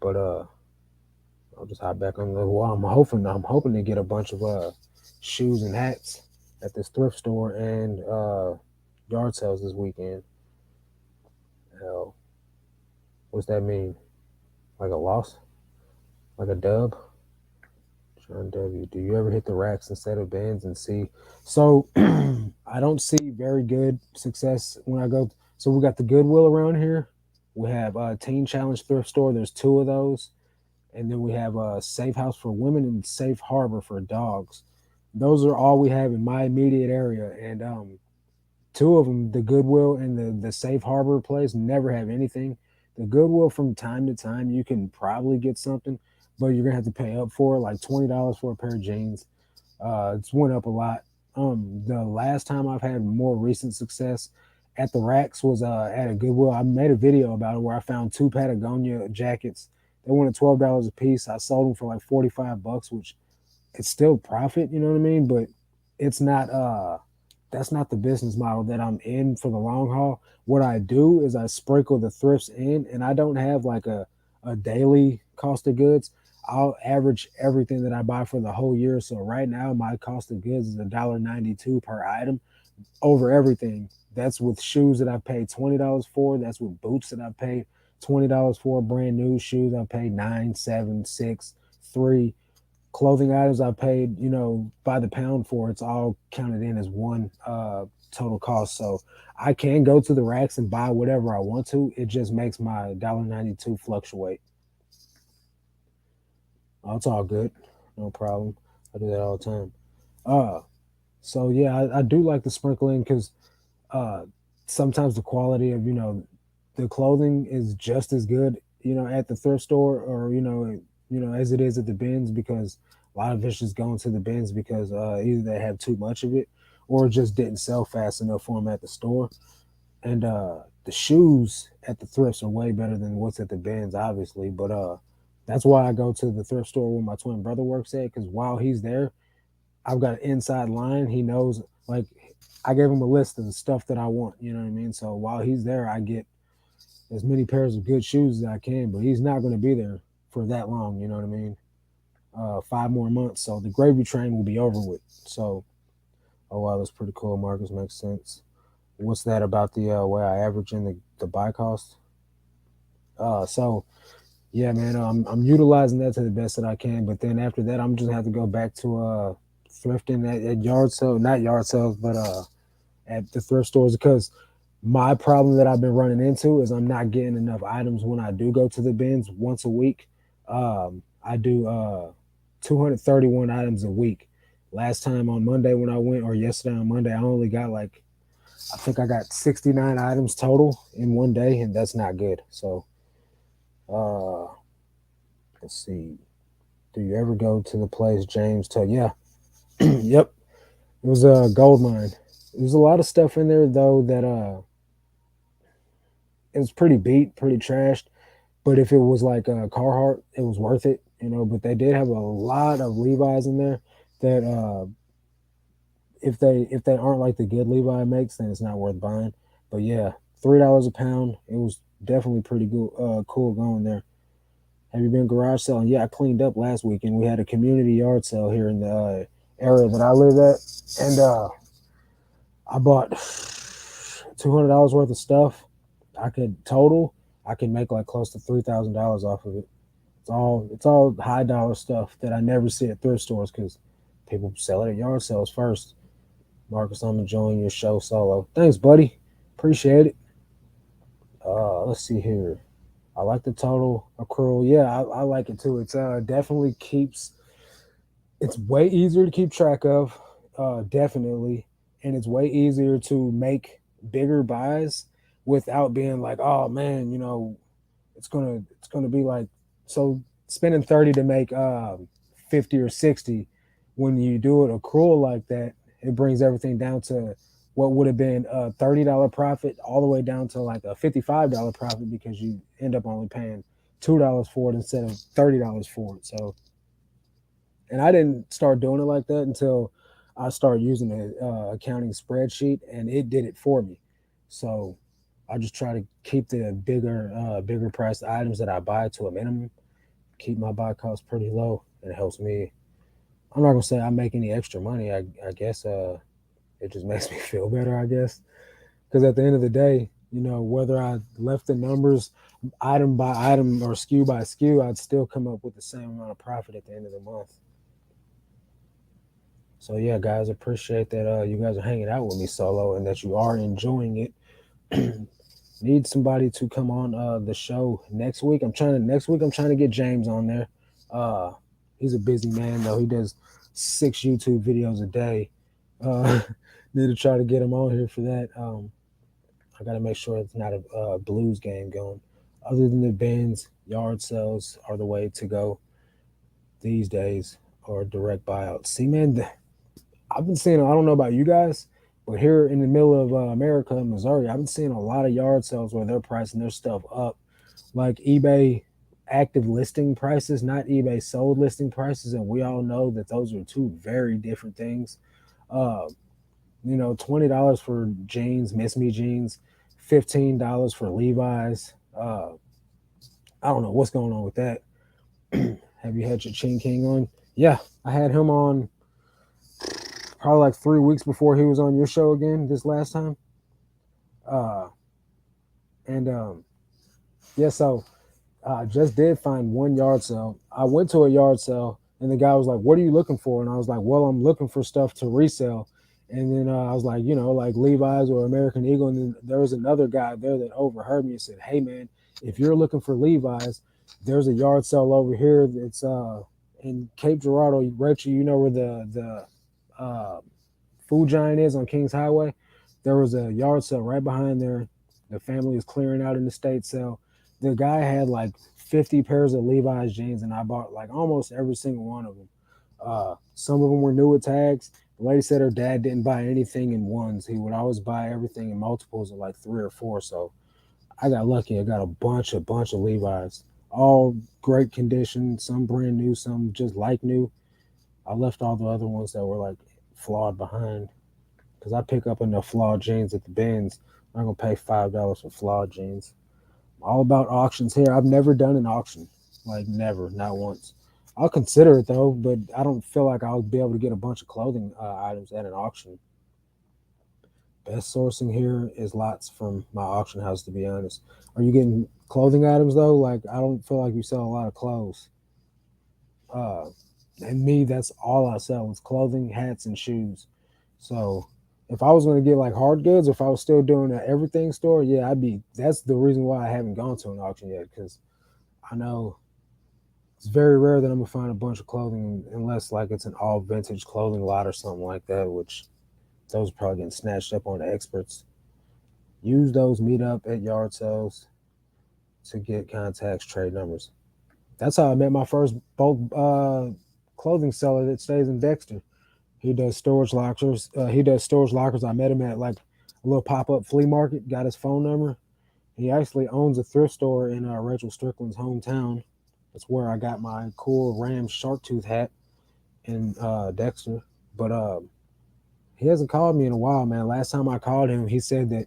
But I'll just hop back on the wall. I'm hoping to get a bunch of shoes and hats at this thrift store and yard sales this weekend. Hell, what's that mean? Like a loss? Like a dub? John W. Do you ever hit the racks instead of bins and see? So I don't see very good success when I go. So we got the Goodwill around here. We have Teen Challenge Thrift Store. There's 2 of those. And then we have a Safe House for women and Safe Harbor for dogs. Those are all we have in my immediate area. And 2 of them, the Goodwill and the Safe Harbor place, never have anything. The Goodwill, from time to time, you can probably get something, but you're gonna have to pay up for it, like $20 for a pair of jeans. It's went up a lot. The last time I've had more recent success at the racks was at a Goodwill. I made a video about it where I found 2 Patagonia jackets. They went at $12 a piece. I sold them for like $45, which it's still profit, you know what I mean? But it's not that's not the business model that I'm in for the long haul. What I do is I sprinkle the thrifts in, and I don't have like a daily cost of goods. I'll average everything that I buy for the whole year. So right now my cost of goods is $1.92 per item over everything. That's with shoes that I paid $20 for. That's with boots that I paid $20 for. Brand new shoes I paid 9, 7, 6, 3. Clothing items I paid, by the pound for. It's all counted in as one total cost. So I can go to the racks and buy whatever I want to. It just makes my $1.92 fluctuate. Oh, it's all good. No problem. I do that all the time. Uh so yeah, I do like the sprinkling because uh sometimes the quality of the clothing is just as good at the thrift store, or as it is at the bins, because a lot of it's just going to the bins because either they have too much of it or it just didn't sell fast enough for them at the store. And the shoes at the thrifts are way better than what's at the bins, obviously, but that's why I go to the thrift store where my twin brother works at, because while he's there, I've got an inside line. He knows, like, I gave him a list of the stuff that I want. You know what I mean? So while he's there, I get as many pairs of good shoes as I can. But he's not going to be there for that long. You know what I mean? 5 more months. So the gravy train will be over with. So, oh wow, that's pretty cool. Marcus, makes sense. What's that about the way I average in the buy cost? So yeah, man, I'm utilizing that to the best that I can. But then after that, I'm just gonna have to go back to thrifting at yard sale, not yard sales, but at the thrift stores, because my problem that I've been running into is I'm not getting enough items when I do go to the bins once a week. I do 231 items a week. Last time on Monday when I went, or yesterday on Monday, I only got like, I think I got 69 items total in one day, and that's not good. So uh, let's see. Do you ever go to the place James told? Yeah, yep. It was a gold mine. There's a lot of stuff in there though that it was pretty beat, pretty trashed. But if it was like Carhartt, it was worth it, But they did have a lot of Levi's in there that if they aren't like the good Levi makes, then it's not worth buying. But yeah, $3 a pound. It was definitely pretty cool going there. Have you been garage selling? Yeah, I cleaned up last weekend. We had a community yard sale here in the area that I live at, and I bought $200 worth of stuff. I could total. I can make like close to $3,000 off of it. It's all high dollar stuff that I never see at thrift stores because people sell it at yard sales first. Marcus, I'm enjoying your show solo. Thanks, buddy. Appreciate it. Let's see here. I like the total accrual. Yeah, I like it too. It's definitely keeps. It's way easier to keep track of, definitely, and it's way easier to make bigger buys without being like, oh man, it's gonna be like so spending 30 to make 50 or 60. When you do it accrual like that, it brings everything down to what would have been a $30 profit all the way down to like a $55 profit because you end up only paying $2 for it instead of $30 for it. So, and I didn't start doing it like that until I started using an accounting spreadsheet, and it did it for me. So I just try to keep the bigger priced items that I buy to a minimum, keep my buy cost pretty low, and it helps me. I'm not gonna say I make any extra money. I guess it just makes me feel better. I guess because at the end of the day, whether I left the numbers item by item or SKU by SKU, I'd still come up with the same amount of profit at the end of the month. So yeah, guys, appreciate that you guys are hanging out with me solo and that you are enjoying it. Need somebody to come on the show next week. I'm trying to get James on there. Uh he's a busy man though. He does 6 YouTube videos a day. Uh Need to try to get him on here for that. I got to make sure it's not a blues game going. Other than the bins, yard sales are the way to go these days, or direct buyouts. See, man, I've been seeing. I don't know about you guys, but here in the middle of America, Missouri, I've been seeing a lot of yard sales where they're pricing their stuff up, like eBay active listing prices, not eBay sold listing prices, and we all know that those are two very different things. Uh, $20 for jeans, Miss Me jeans, $15 for Levi's. I don't know what's going on with that. Have you had your Chin King on? Yeah, I had him on probably like 3 weeks before he was on your show again this last time. Uh, and yeah, so I just did find one yard sale. I went to a yard sale and the guy was like, "What are you looking for?" And I was like, "Well, I'm looking for stuff to resell." And then I was like, like Levi's or American Eagle. And then there was another guy there that overheard me and said, "Hey, man, if you're looking for Levi's, there's a yard sale over here. It's in Cape Girardeau. Rachel, you know where the food giant is on Kings Highway? There was a yard sale right behind there. The family was clearing out in the state sale. The guy had like 50 pairs of Levi's jeans, and I bought like almost every single one of them. Some of them were new with tags. The lady said her dad didn't buy anything in ones. He would always buy everything in multiples of like 3 or 4. So I got lucky. I got a bunch of Levi's, all great condition, some brand new, some just like new. I left all the other ones that were like flawed behind because I pick up enough flawed jeans at the bins. I'm not gonna pay $5 for flawed jeans. All about auctions here. I've never done an auction, like never, not once. I'll consider it though, but I don't feel like I'll be able to get a bunch of clothing items at an auction. Best sourcing here is lots from my auction house, to be honest. Are you getting clothing items though? Like I don't feel like you sell a lot of clothes. Uh, and me, that's all I sell is clothing, hats, and shoes. So if I was going to get like hard goods, if I was still doing an everything store, yeah, I'd be. That's the reason why I haven't gone to an auction yet, because I know it's very rare that I'm gonna find a bunch of clothing unless like it's an all vintage clothing lot or something like that, which those are probably getting snatched up on the experts. Use those, meet up at yard sales to get contacts, trade numbers. That's how I met my first bulk clothing seller that stays in Dexter. He does storage lockers. I met him at like a little pop-up flea market. Got his phone number. He actually owns a thrift store in Rachel Strickland's hometown. That's where I got my cool Ram shark tooth hat in Dexter. But he hasn't called me in a while, man. Last time I called him, he said that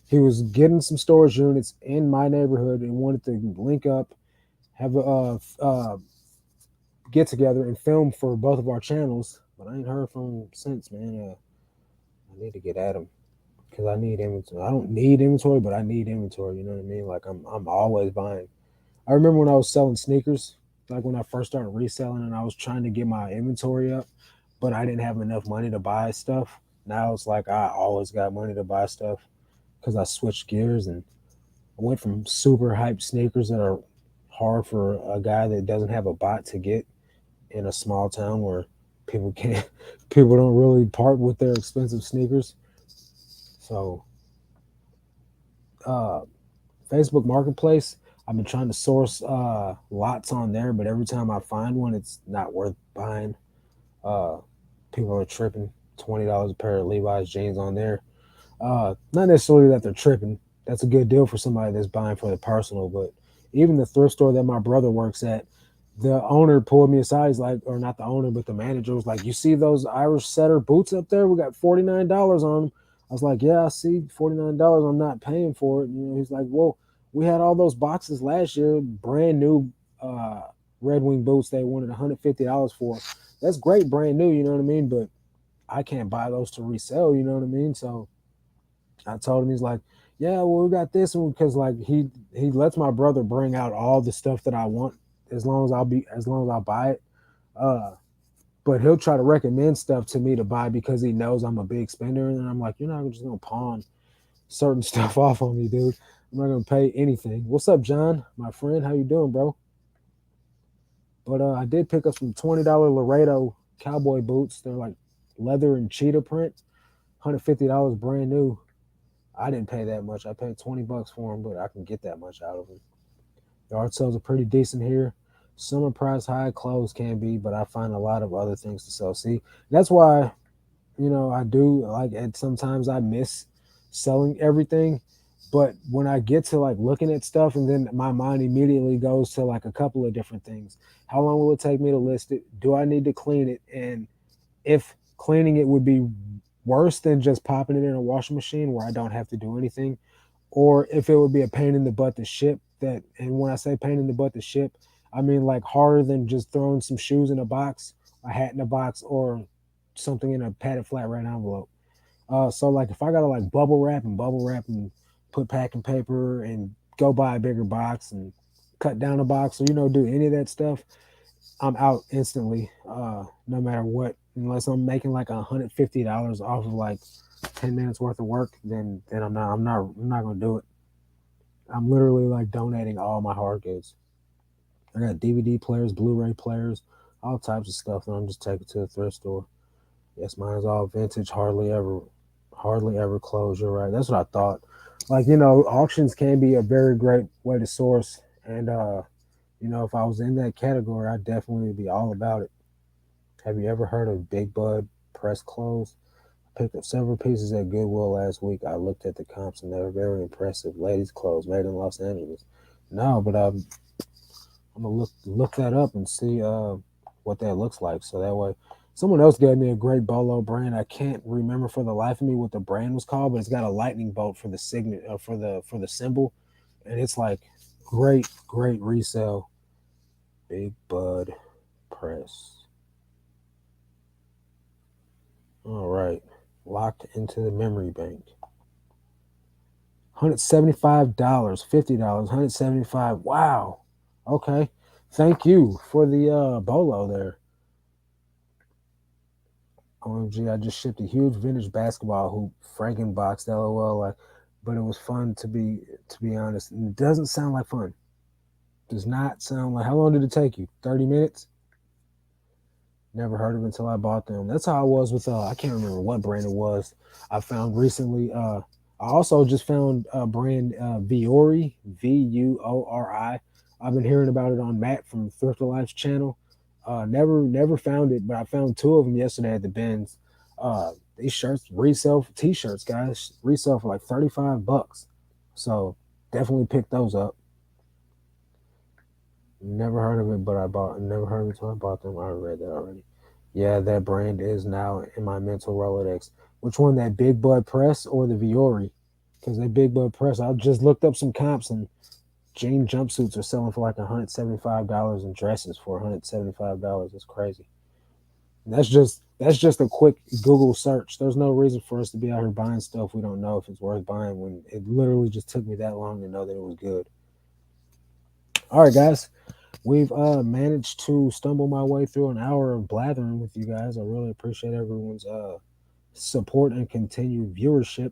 he was getting some storage units in my neighborhood and wanted to link up, have a get together and film for both of our channels. But I ain't heard from him since, man. I need to get at him because I need inventory. I don't need inventory, but I need inventory. You know what I mean? Like I'm always buying. I remember when I was selling sneakers, like when I first started reselling, and I was trying to get my inventory up, but I didn't have enough money to buy stuff. Now it's like I always got money to buy stuff because I switched gears and I went from super hype sneakers that are hard for a guy that doesn't have a bot to get in a small town where people can't people don't really part with their expensive sneakers. So uh Facebook Marketplace, I've been trying to source lots on there, but every time I find one it's not worth buying. uh People are tripping. $20 a pair of Levi's jeans on there. Not necessarily that they're tripping. That's a good deal for somebody that's buying for the personal. But even the thrift store that my brother works at, the owner pulled me aside. He's like, or not the owner, but the manager was like, "You see those Irish Setter boots up there? We got $49 on them." I was like, "Yeah, I see $49. I'm not paying for it." He's like, "Well, we had all those boxes last year, brand new uh, Red Wing boots. They wanted $150 for. That's great, brand new. You know what I mean? But I can't buy those to resell. You know what I mean? So I told him, he's like, "Yeah, well, we got this one," because like he lets my brother bring out all the stuff that I want as long as I'll buy it. Uh, but he'll try to recommend stuff to me to buy because he knows I'm a big spender, and I'm like, "You're not just gonna pawn certain stuff off on me, dude. I'm not gonna pay anything." What's up, John, my friend? How you doing, bro? But I did pick up some $20 Laredo cowboy boots. They're like leather and cheetah print, $150 brand new. I didn't pay that much. I paid $20 for them, but I can get that much out of them. The art sales are pretty decent here. Summer price high clothes can be, but I find a lot of other things to sell. See, that's why I do like. And sometimes I miss selling everything, but when I get to like looking at stuff, and then my mind immediately goes to like a couple of different things. How long will it take me to list it? Do I need to clean it? And if cleaning it would be worse than just popping it in a washing machine where I don't have to do anything, or if it would be a pain in the butt to ship that. And when I say pain in the butt to ship, I mean like harder than just throwing some shoes in a box, a hat in a box, or something in a padded flat red envelope. So like if I gotta like bubble wrap and put packing paper and go buy a bigger box and cut down a box, or do any of that stuff, I'm out instantly. No matter what, unless I'm making like $150 off of like 10 minutes worth of work, then I'm not gonna do it. I'm literally like donating all my hard goods. I got DVD players, Blu-ray players, all types of stuff that I'm just taking to the thrift store. Yes, mine is all vintage, hardly ever closed. You're right. That's what I thought. Like, auctions can be a very great way to source. And if I was in that category, I'd definitely be all about it. Have you ever heard of Big Bud press clothes? I picked up several pieces at Goodwill last week. I looked at the comps and they were very impressive. Ladies' clothes made in Los Angeles. No, but I'm gonna look that up and see what that looks like. So that way, someone else gave me a great bolo brand. I can't remember for the life of me what the brand was called, but it's got a lightning bolt for the signet for the symbol, and it's like great resale. Big Bud Press. All right, locked into the memory bank. $175, $50, 175. Wow. Okay. Thank you for the bolo there. OMG, I just shipped a huge vintage basketball hoop, Frankenbox, LOL. Like, but it was fun to be honest. And it doesn't sound like fun. Does not sound like. How long did it take you? 30 minutes? Never heard of it until I bought them. That's how I was with I can't remember what brand it was. I found recently. I also just found a brand Viori, Vuori. I've been hearing about it on Matt from Thrift Life's channel. Never found it, but I found two of them yesterday at the bins. These shirts resell for t-shirts, guys. Resell for like $35. So definitely pick those up. Never heard of it, but I bought. Never heard of it until I bought them. I read that already. Yeah, that brand is now in my mental Rolodex. Which one, that Big Bud Press or the Viori? Because that Big Bud Press, I just looked up some comps and jean jumpsuits are selling for like $175 and dresses for $175. It's crazy. And that's just a quick Google search. There's no reason for us to be out here buying stuff we don't know if it's worth buying when it literally just took me that long to know that it was good. All right, guys. We've managed to stumble my way through an hour of blathering with you guys. I really appreciate everyone's support and continued viewership.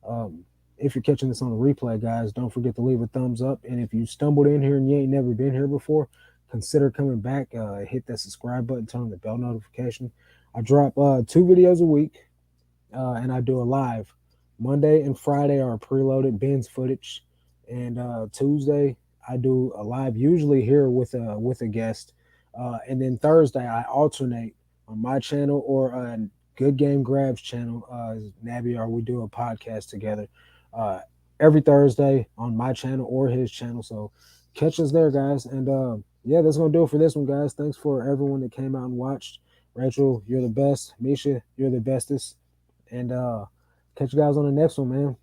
Um, if you're catching this on the replay, guys, don't forget to leave a thumbs up. And if you stumbled in here and you ain't never been here before, consider coming back. Hit that subscribe button, turn on the bell notification. I drop 2 videos a week, and I do a live. Monday and Friday are preloaded Ben's footage, and Tuesday I do a live, usually here with a guest, and then Thursday I alternate on my channel or Good Game Grabs channel, Nabiar. We do a podcast together uh, every Thursday on my channel or his channel. So catch us there, guys. And yeah, that's gonna do it for this one, guys. Thanks for everyone that came out and watched. Rachel, you're the best. Misha, you're the bestest. And catch you guys on the next one, man.